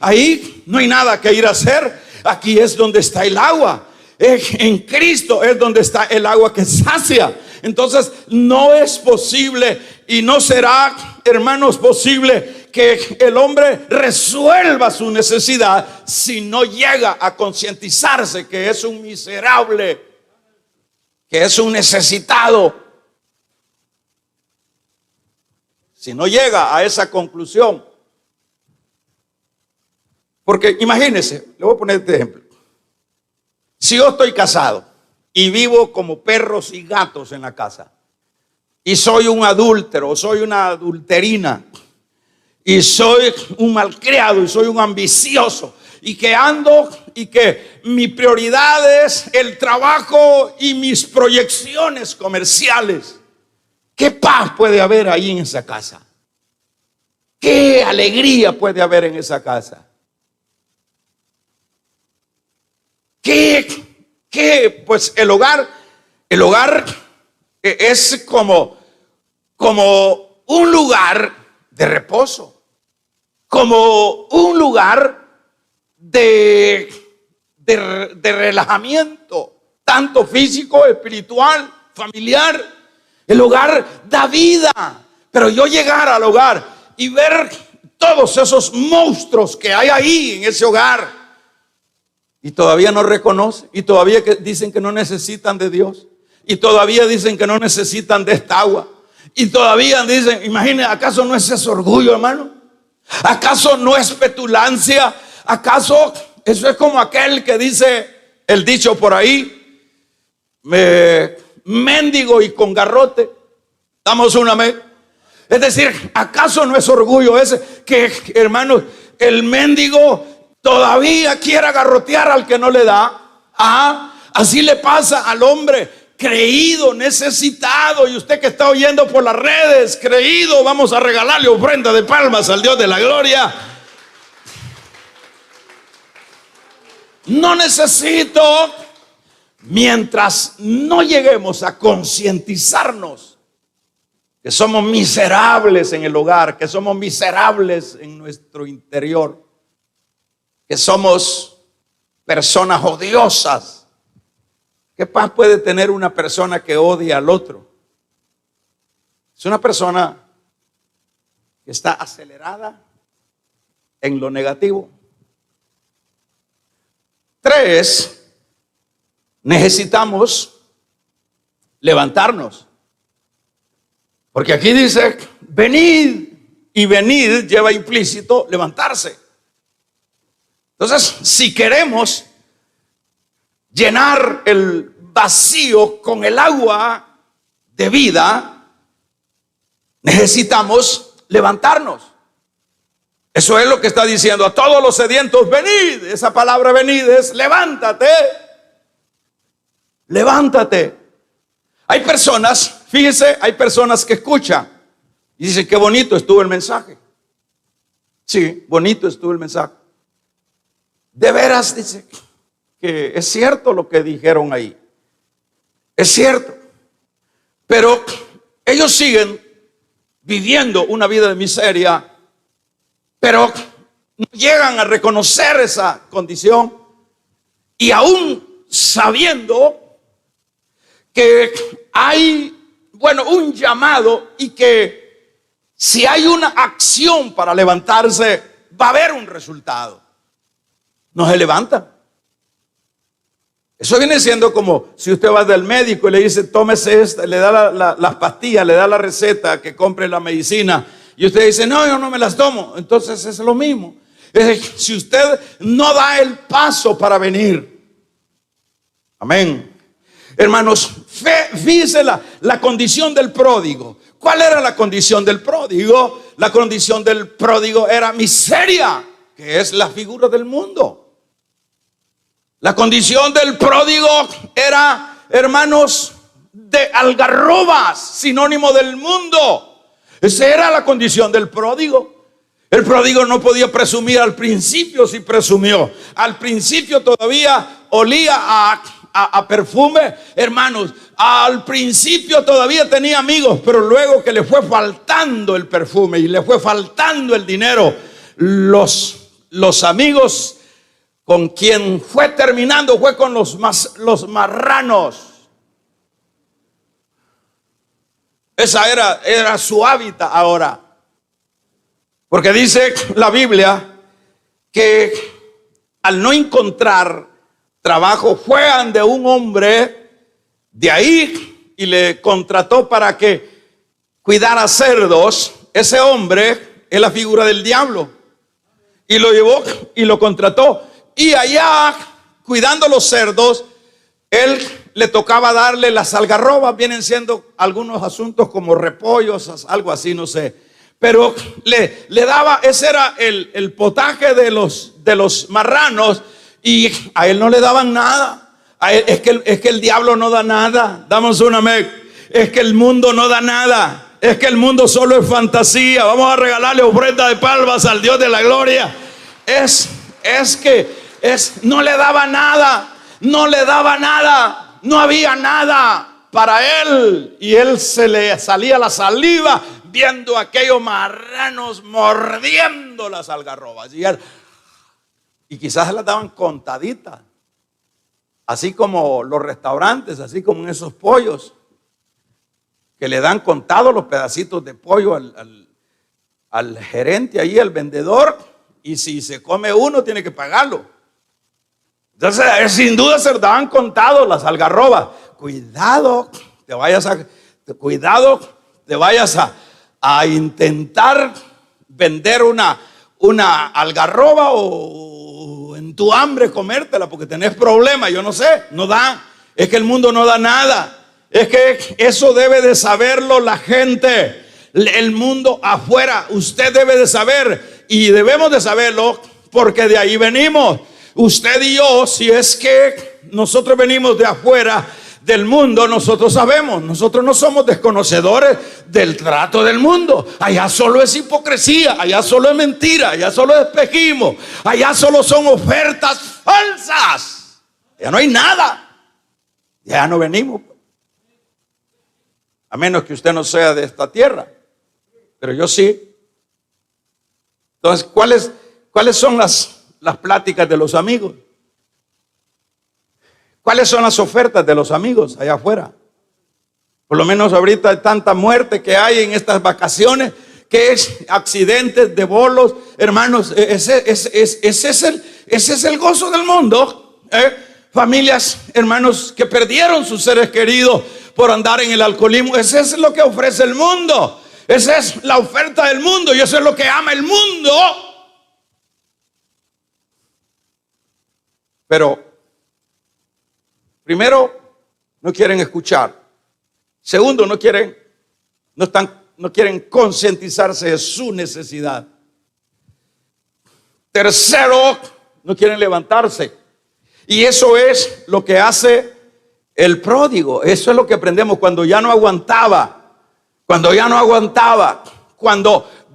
ahí no hay nada que ir a hacer. Aquí es donde está el agua. En Cristo es donde está el agua que sacia. Entonces no es posible y no será, hermanos, posible que el hombre resuelva su necesidad si no llega a concientizarse que es un miserable, que es un necesitado. Si no llega a esa conclusión. Porque imagínense, le voy a poner este ejemplo. Si yo estoy casado y vivo como perros y gatos en la casa, y soy un adúltero, soy una adulterina, y soy un malcriado, y soy un ambicioso, y que ando, y que mi prioridad es el trabajo y mis proyecciones comerciales, ¿qué paz puede haber ahí en esa casa? ¿Qué alegría puede haber en esa casa? Pues el hogar es como un lugar de reposo, como un lugar de relajamiento, tanto físico, espiritual, familiar. El hogar da vida, pero yo llegar al hogar y ver todos esos monstruos que hay ahí en ese hogar, y todavía no reconoce, y todavía dicen que no necesitan de Dios, y todavía dicen que no necesitan de esta agua, y todavía dicen, imagínense, ¿acaso no es ese orgullo, hermano? ¿Acaso no es petulancia? ¿Acaso eso es como aquel que dice el dicho por ahí, mendigo y con garrote? Damos una amén. Es decir, ¿acaso no es orgullo ese que, hermanos, el mendigo todavía quiere garrotear al que no le da? Así le pasa al hombre creído, necesitado. Y usted que está oyendo por las redes, creído, vamos a regalarle ofrenda de palmas al Dios de la gloria. No necesito. Mientras no lleguemos a concientizarnos que somos miserables en el hogar, que somos miserables en nuestro interior, que somos personas odiosas. ¿Qué paz puede tener una persona que odia al otro? Es una persona que está acelerada en lo negativo. 3, necesitamos levantarnos. Porque aquí dice, venid, y venid lleva implícito levantarse. Entonces, si queremos llenar el vacío con el agua de vida, necesitamos levantarnos. Eso es lo que está diciendo a todos los sedientos, venid. Esa palabra venid es levántate. Levántate. Hay personas, fíjese, hay personas que escuchan y dicen, qué bonito estuvo el mensaje. Sí, bonito estuvo el mensaje. De veras, dice que es cierto lo que dijeron ahí. Es cierto. Pero ellos siguen viviendo una vida de miseria, pero no llegan a reconocer esa condición. Y aún sabiendo que hay, un llamado, y que si hay una acción para levantarse, va a haber un resultado. No se levanta. Eso viene siendo como si usted va del médico y le dice, tómese esta, le da las pastillas, le da la receta, que compre la medicina, y usted dice, no, yo no me las tomo. Entonces es lo mismo. Si usted no da el paso para venir. Amén. Hermanos, fíjese la condición del pródigo. ¿Cuál era la condición del pródigo? La condición del pródigo era miseria, que es la figura del mundo. La condición del pródigo era, hermanos, de algarrobas, sinónimo del mundo. Esa era la condición del pródigo. El pródigo no podía presumir. Al principio sí presumió. Al principio todavía olía a perfume, hermanos. Al principio todavía tenía amigos, pero luego que le fue faltando el perfume y le fue faltando el dinero, los amigos con quien fue terminando fue con los marranos. Esa era su hábitat ahora. Porque dice la Biblia que al no encontrar trabajo fue ante un hombre de ahí y le contrató para que cuidara cerdos. Ese hombre es la figura del diablo. Y lo llevó y lo contrató. Y allá, cuidando los cerdos, él le tocaba darle las algarrobas. Vienen siendo algunos asuntos como repollos, algo así, no sé. Pero le daba, ese era el potaje de los marranos. Y a él no le daban nada. A él, es que el diablo no da nada. Damos un amén. Es que el mundo no da nada. Es que el mundo solo es fantasía. Vamos a regalarle ofrenda de palmas al Dios de la gloria. No le daba nada. No le daba nada. No había nada para él. Y él se le salía la saliva viendo a aquellos marranos mordiendo las algarrobas. Y quizás las daban contaditas. Así como los restaurantes, así como en esos pollos, que le dan contados los pedacitos de pollo al gerente ahí, al vendedor, y si se come uno tiene que pagarlo. Entonces, sin duda se daban contados las algarrobas. Cuidado, te vayas a intentar vender una algarroba o en tu hambre comértela porque tenés problemas. Yo no sé, no da. Es que el mundo no da nada. Es que eso debe de saberlo la gente. El mundo afuera, usted debe de saber y debemos de saberlo porque de ahí venimos. Usted y yo, si es que nosotros venimos de afuera del mundo, nosotros sabemos, nosotros no somos desconocedores del trato del mundo. Allá solo es hipocresía, allá solo es mentira, allá solo es espejismo, allá solo son ofertas falsas. Ya no hay nada, ya no venimos. A menos que usted no sea de esta tierra, pero yo sí. Entonces, ¿cuáles son las pláticas de los amigos? ¿Cuáles son las ofertas de los amigos allá afuera? Por lo menos ahorita hay tanta muerte que hay en estas vacaciones, que es accidentes de bolos, hermanos. Ese es el gozo del mundo. Familias, hermanos, que perdieron sus seres queridos por andar en el alcoholismo. Ese es lo que ofrece el mundo. Esa es la oferta del mundo y eso es lo que ama el mundo. Pero primero, no quieren escuchar. Segundo, no quieren concientizarse de su necesidad. Tercero, no quieren levantarse. Y eso es lo que hace el pródigo. Eso es lo que aprendemos cuando ya no aguantaba. Cuando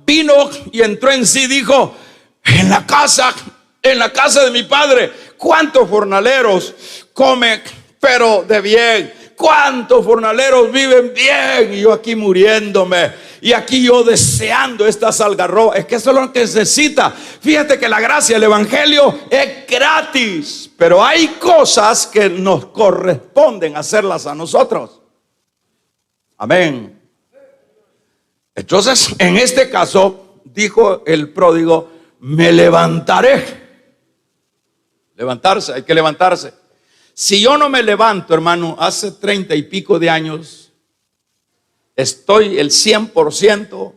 vino y entró en sí, dijo: en la casa de mi padre, ¿cuántos jornaleros comen pero de bien? ¿Cuántos jornaleros viven bien? Y yo aquí muriéndome. Y aquí yo deseando estas algarrobas. Es que eso es lo que necesita. Fíjate que la gracia del evangelio es gratis. Pero hay cosas que nos corresponden hacerlas a nosotros. Amén. Entonces, en este caso, dijo el pródigo: me levantaré. Levantarse, hay que levantarse. Si yo no me levanto, hermano, hace 30 y pico de años, estoy el 100%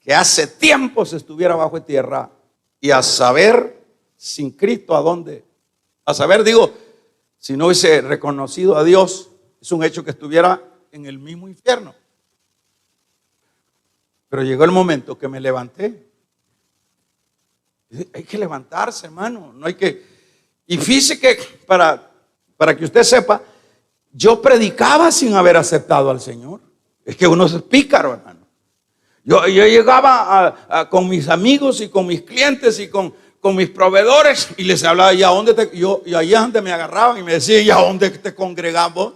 que hace tiempo se estuviera bajo tierra. Y a saber, sin Cristo, ¿a dónde? A saber, digo, si no hubiese reconocido a Dios, es un hecho que estuviera en el mismo infierno. Pero llegó el momento que me levanté. Hay que levantarse, hermano. No hay que. Y fíjese que para que usted sepa, yo predicaba sin haber aceptado al Señor. Es que uno es pícaro, hermano. Yo llegaba con mis amigos y con mis clientes y con con mis proveedores y les hablaba, ¿y a dónde y allá donde me agarraban y me decían, ¿y a dónde te congregamos?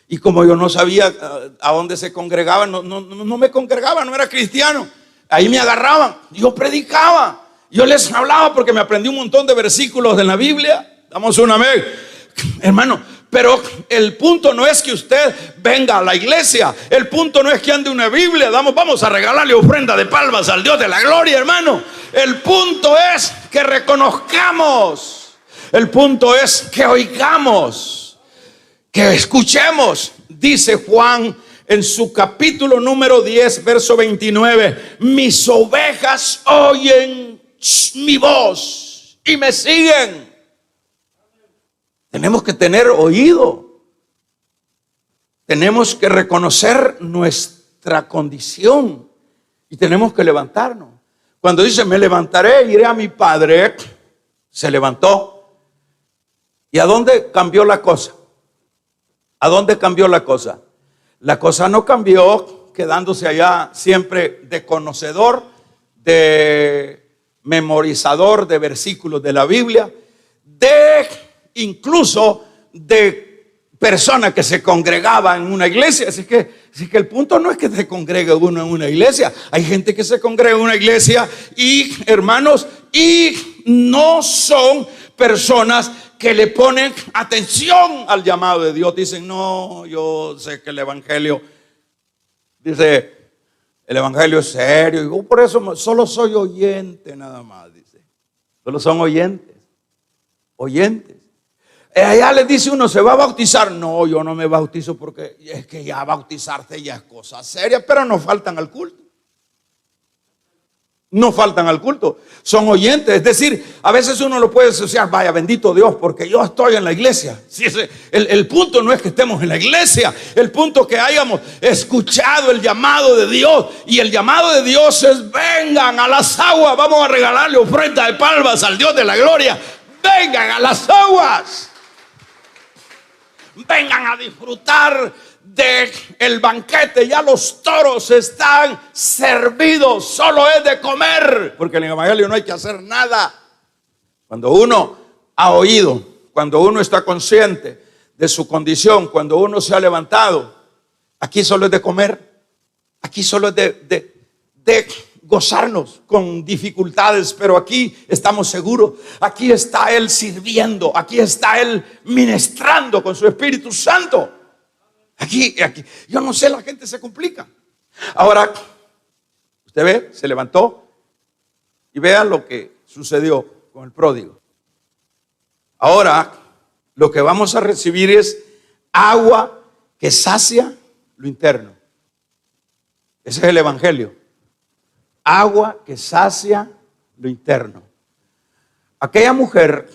Y como yo no sabía a dónde se congregaban, no me congregaba, no era cristiano. Ahí me agarraban, yo predicaba, yo les hablaba porque me aprendí un montón de versículos de la Biblia. Damos un amén, hermano. Pero el punto no es que usted venga a la iglesia. El punto no es que ande una Biblia. Vamos a regalarle ofrenda de palmas al Dios de la gloria, hermano. El punto es que reconozcamos. El punto es que oigamos, que escuchemos. Dice Juan en su capítulo número 10, verso 29. Mis ovejas oyen mi voz y me siguen. Tenemos que tener oído. Tenemos que reconocer nuestra condición y tenemos que levantarnos. Cuando dice, me levantaré, iré a mi Padre, se levantó. ¿Y a dónde cambió la cosa? ¿A dónde cambió la cosa? La cosa no cambió quedándose allá siempre de conocedor, de memorizador de versículos de la Biblia, incluso de personas que se congregaban en una iglesia. Así que el punto no es que se congregue uno en una iglesia. Hay gente que se congrega en una iglesia y, hermanos, y no son personas que le ponen atención al llamado de Dios. Dicen, no, yo sé que el evangelio, dice, el evangelio es serio. Y yo por eso solo soy oyente nada más, dice. Solo son oyentes. Allá les dice uno, ¿se va a bautizar? No, yo no me bautizo porque es que ya bautizarse ya es cosa seria, pero no faltan al culto. No faltan al culto, son oyentes. Es decir, a veces uno lo puede asociar, vaya, bendito Dios, porque yo estoy en la iglesia. Sí, el punto no es que estemos en la iglesia, el punto es que hayamos escuchado el llamado de Dios. Y el llamado de Dios es, vengan a las aguas. Vamos a regalarle ofrenda de palmas al Dios de la gloria. Vengan a las aguas. Vengan a disfrutar del banquete. Ya los toros están servidos. Solo es de comer, porque en el evangelio no hay que hacer nada. Cuando uno ha oído, cuando uno está consciente de su condición, cuando uno se ha levantado, aquí solo es de comer. Aquí solo es de gozarnos con dificultades, pero aquí estamos seguros. Aquí está Él sirviendo, aquí está Él ministrando con su Espíritu Santo. Aquí, yo no sé, la gente se complica. Ahora, usted ve, se levantó y vea lo que sucedió con el pródigo. Ahora, lo que vamos a recibir es agua que sacia lo interno. Ese es el evangelio. Agua que sacia lo interno. Aquella mujer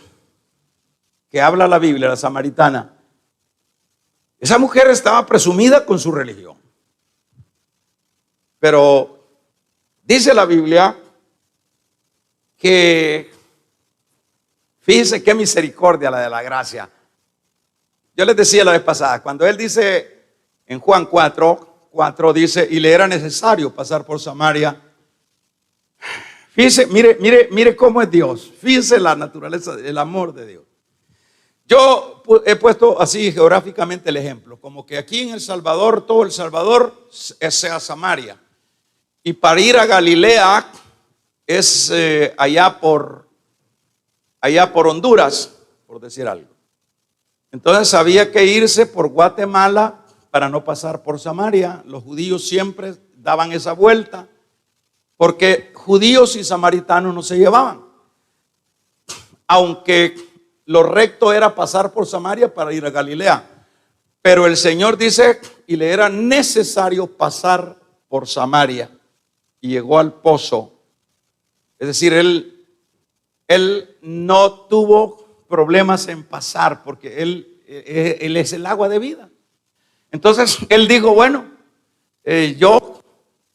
que habla la Biblia, la samaritana, esa mujer estaba presumida con su religión. Pero dice la Biblia que, fíjense qué misericordia la de la gracia. Yo les decía la vez pasada, cuando él dice en Juan 4 dice, y le era necesario pasar por Samaria. Fíjese, mire cómo es Dios. Fíjese la naturaleza, el amor de Dios. Yo he puesto así geográficamente el ejemplo, como que aquí en El Salvador, todo El Salvador sea Samaria. Y para ir a Galilea es allá por Honduras, por decir algo. Entonces había que irse por Guatemala para no pasar por Samaria. Los judíos siempre daban esa vuelta, porque judíos y samaritanos no se llevaban. Aunque lo recto era pasar por Samaria para ir a Galilea. Pero el Señor dice, y le era necesario pasar por Samaria. Y llegó al pozo. Es decir, él no tuvo problemas en pasar, porque él es el agua de vida. Entonces él dijo, bueno, yo,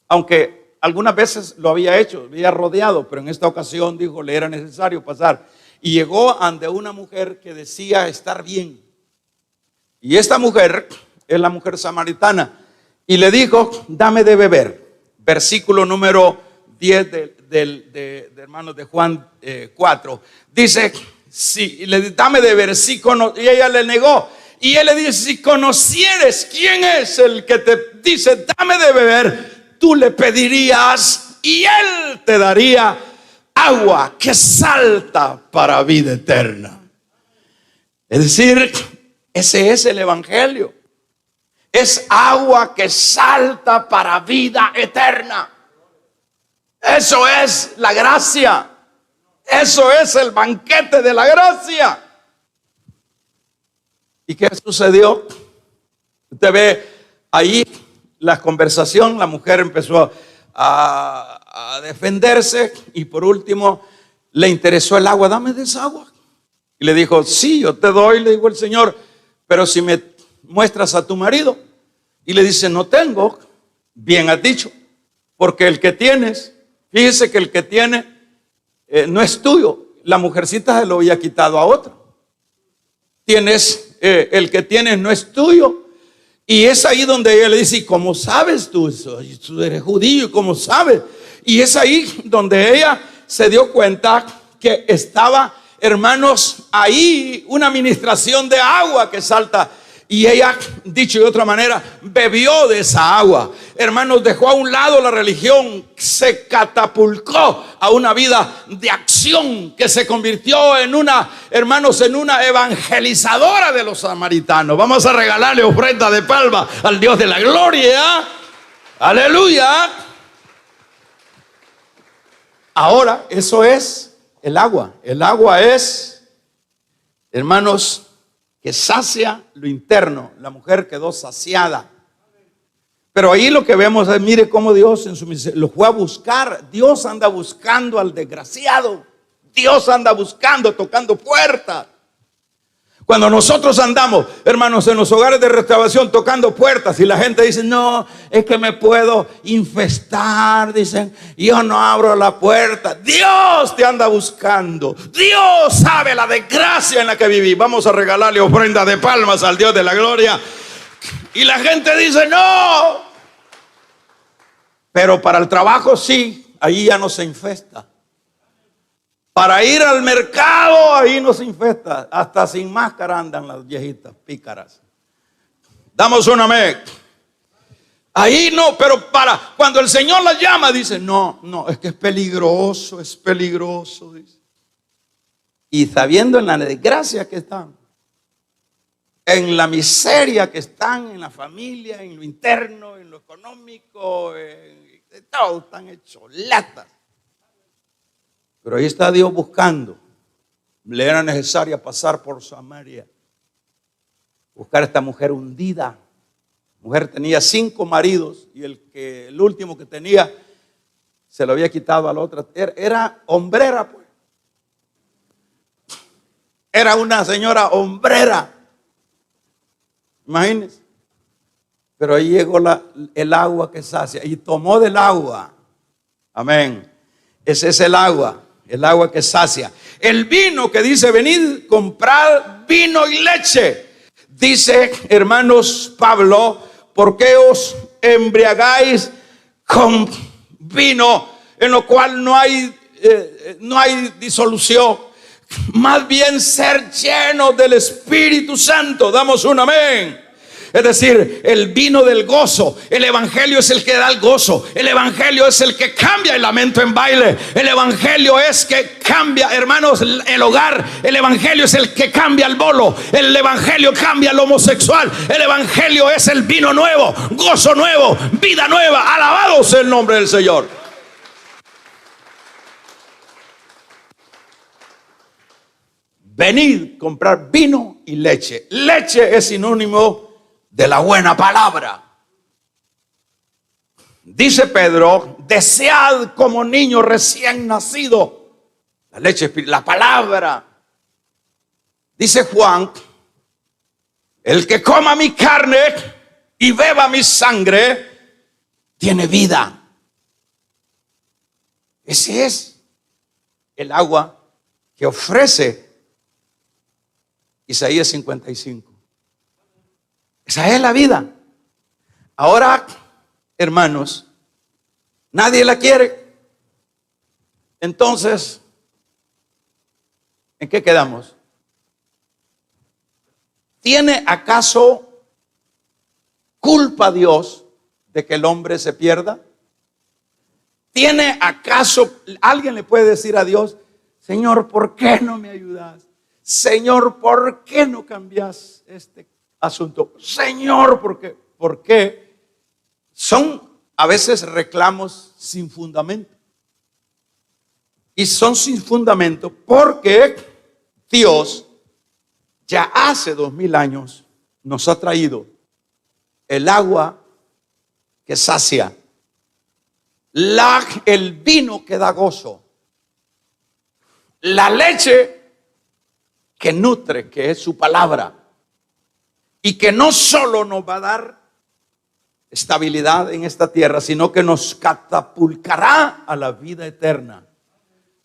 aunque algunas veces lo había hecho, había rodeado, pero en esta ocasión dijo, le era necesario pasar. Y llegó ante una mujer que decía estar bien. Y esta mujer es la mujer samaritana. Y le dijo, dame de beber. Versículo número 10 hermanos de Juan 4. Dice, sí, dame de beber, sí, y ella le negó. Y él le dice, si conocieres quién es el que te dice, dame de beber, tú le pedirías y él te daría agua que salta para vida eterna. Es decir, ese es el evangelio. Es agua que salta para vida eterna. Eso es la gracia. Eso es el banquete de la gracia. ¿Y qué sucedió? Usted ve ahí la conversación, la mujer empezó a defenderse y por último le interesó el agua. Dame de esa agua. Y le dijo, sí, yo te doy, le dijo el Señor, pero si me muestras a tu marido. Y le dice, no tengo. Bien has dicho, porque el que tienes, fíjese que el que tiene no es tuyo. La mujercita se lo había quitado a otro. Tienes, el que tienes no es tuyo. Y es ahí donde ella le dice, ¿y cómo sabes tú? Tú eres judío, ¿y cómo sabes? Y es ahí donde ella se dio cuenta que estaba, hermanos, ahí una administración de agua que salta. Y ella, dicho de otra manera, bebió de esa agua. Hermanos, dejó a un lado la religión, se catapultó a una vida de acción que se convirtió en una, hermanos, en una evangelizadora de los samaritanos. Vamos a regalarle ofrenda de palma al Dios de la gloria. Aleluya. Ahora, eso es el agua. El agua es, hermanos, que sacia lo interno. La mujer quedó saciada. Pero ahí lo que vemos es, mire cómo Dios en su misericordia lo fue a buscar. Dios anda buscando al desgraciado. Dios anda buscando, tocando puertas. Cuando nosotros andamos, hermanos, en los hogares de restauración tocando puertas y la gente dice, no, es que me puedo infestar, dicen, yo no abro la puerta. Dios te anda buscando. Dios sabe la desgracia en la que viví. Vamos a regalarle ofrenda de palmas al Dios de la gloria. Y la gente dice, no. Pero para el trabajo sí, ahí ya no se infesta. Para ir al mercado, ahí no se infesta. Hasta sin máscara andan las viejitas pícaras. Damos un amén. Ahí no, pero para cuando el Señor las llama, dice, no, es que es peligroso, dice. Y sabiendo en la desgracia que están, en la miseria que están, en la familia, en lo interno, en lo económico, en todo, están hechos latas. Pero ahí está Dios buscando. Le era necesaria pasar por Samaria, buscar a esta mujer hundida. La mujer tenía 5 maridos y el último que tenía se lo había quitado a la otra. Era hombrera, pues. Era una señora hombrera. Imagínense. Pero ahí llegó el agua que sacia y tomó del agua. Amén. Ese es el agua que sacia. El vino que dice, venid, comprad vino y leche. Dice, hermanos, Pablo, ¿por qué os embriagáis con vino en lo cual no hay disolución? Más bien ser llenos del Espíritu Santo. Damos un amén. Es decir, el vino del gozo. El evangelio es el que da el gozo. El evangelio es el que cambia el lamento en baile. El evangelio es que cambia, hermanos, el hogar. El evangelio es el que cambia el bolo. El evangelio cambia el homosexual. El evangelio es el vino nuevo, gozo nuevo, vida nueva. Alabado sea el nombre del Señor. Venid, comprar vino y leche. Leche es sinónimo de la buena palabra. Dice Pedro, desead como niño recién nacido la leche, la palabra. Dice Juan, el que coma mi carne y beba mi sangre tiene vida. Ese es el agua que ofrece Isaías 55. Esa es la vida. Ahora, hermanos, nadie la quiere. Entonces, ¿en qué quedamos? ¿Tiene acaso culpa Dios de que el hombre se pierda? ¿Tiene acaso, alguien le puede decir a Dios, Señor, ¿por qué no me ayudas? Señor, ¿por qué no cambias este asunto? Señor, ¿por qué? ¿Por qué? Son a veces reclamos sin fundamento. Y son sin fundamento porque Dios ya hace 2000 años nos ha traído el agua que sacia, el vino que da gozo, la leche que nutre, que es su palabra, y que no solo nos va a dar estabilidad en esta tierra, sino que nos catapultará a la vida eterna.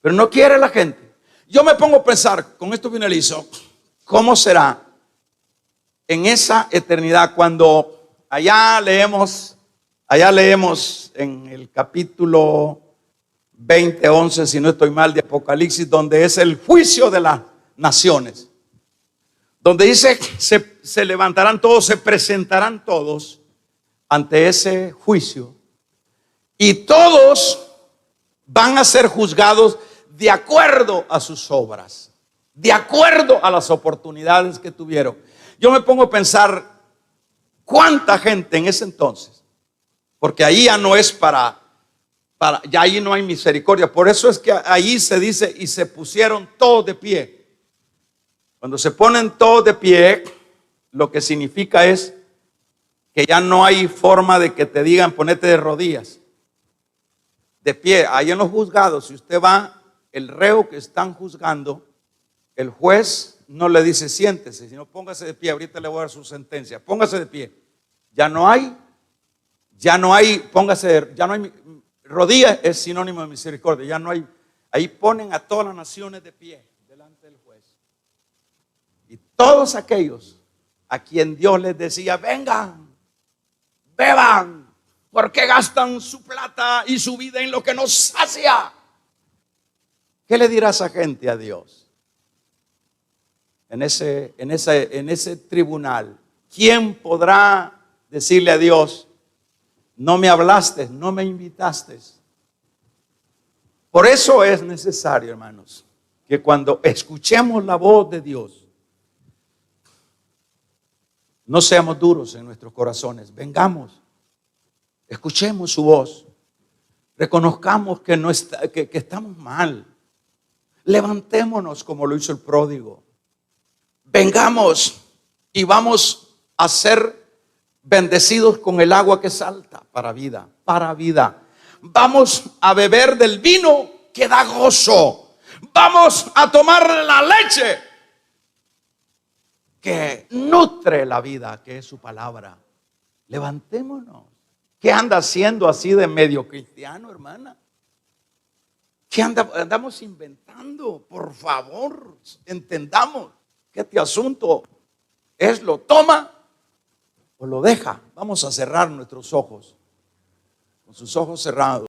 Pero no quiere la gente. Yo me pongo a pensar, con esto finalizo, ¿cómo será en esa eternidad cuando allá leemos en el capítulo 20, 11, si no estoy mal, de Apocalipsis, donde es el juicio de las naciones, donde dice se levantarán todos, se presentarán todos ante ese juicio y todos van a ser juzgados de acuerdo a sus obras, de acuerdo a las oportunidades que tuvieron. Yo me pongo a pensar cuánta gente en ese entonces, porque ahí ya no es ya ahí no hay misericordia. Por eso es que ahí se dice, y se pusieron todos de pie. Cuando se ponen todos de pie, lo que significa es que ya no hay forma de que te digan ponete de rodillas. De pie, ahí en los juzgados, si usted va, el reo que están juzgando, el juez no le dice siéntese, sino póngase de pie, ahorita le voy a dar su sentencia, póngase de pie. Ya no hay, rodillas es sinónimo de misericordia, ya no hay, ahí ponen a todas las naciones de pie delante del juez. Y todos aquellos a quien Dios les decía, vengan, beban, ¿por qué gastan su plata y su vida en lo que nos sacia? ¿Qué le dirá esa gente a Dios? En ese tribunal, ¿quién podrá decirle a Dios, no me hablaste, no me invitaste? Por eso es necesario, hermanos, que cuando escuchemos la voz de Dios, no seamos duros en nuestros corazones. Vengamos, escuchemos su voz, reconozcamos que estamos mal. Levantémonos como lo hizo el pródigo. Vengamos y vamos a ser bendecidos con el agua que salta para vida, para vida. Vamos a beber del vino que da gozo. Vamos a tomar la leche que nutre la vida, que es su palabra. Levantémonos. ¿Qué anda haciendo así de medio cristiano, hermana? ¿Qué andamos inventando? Por favor, entendamos que este asunto es lo toma o lo deja. Vamos a cerrar nuestros ojos, con sus ojos cerrados.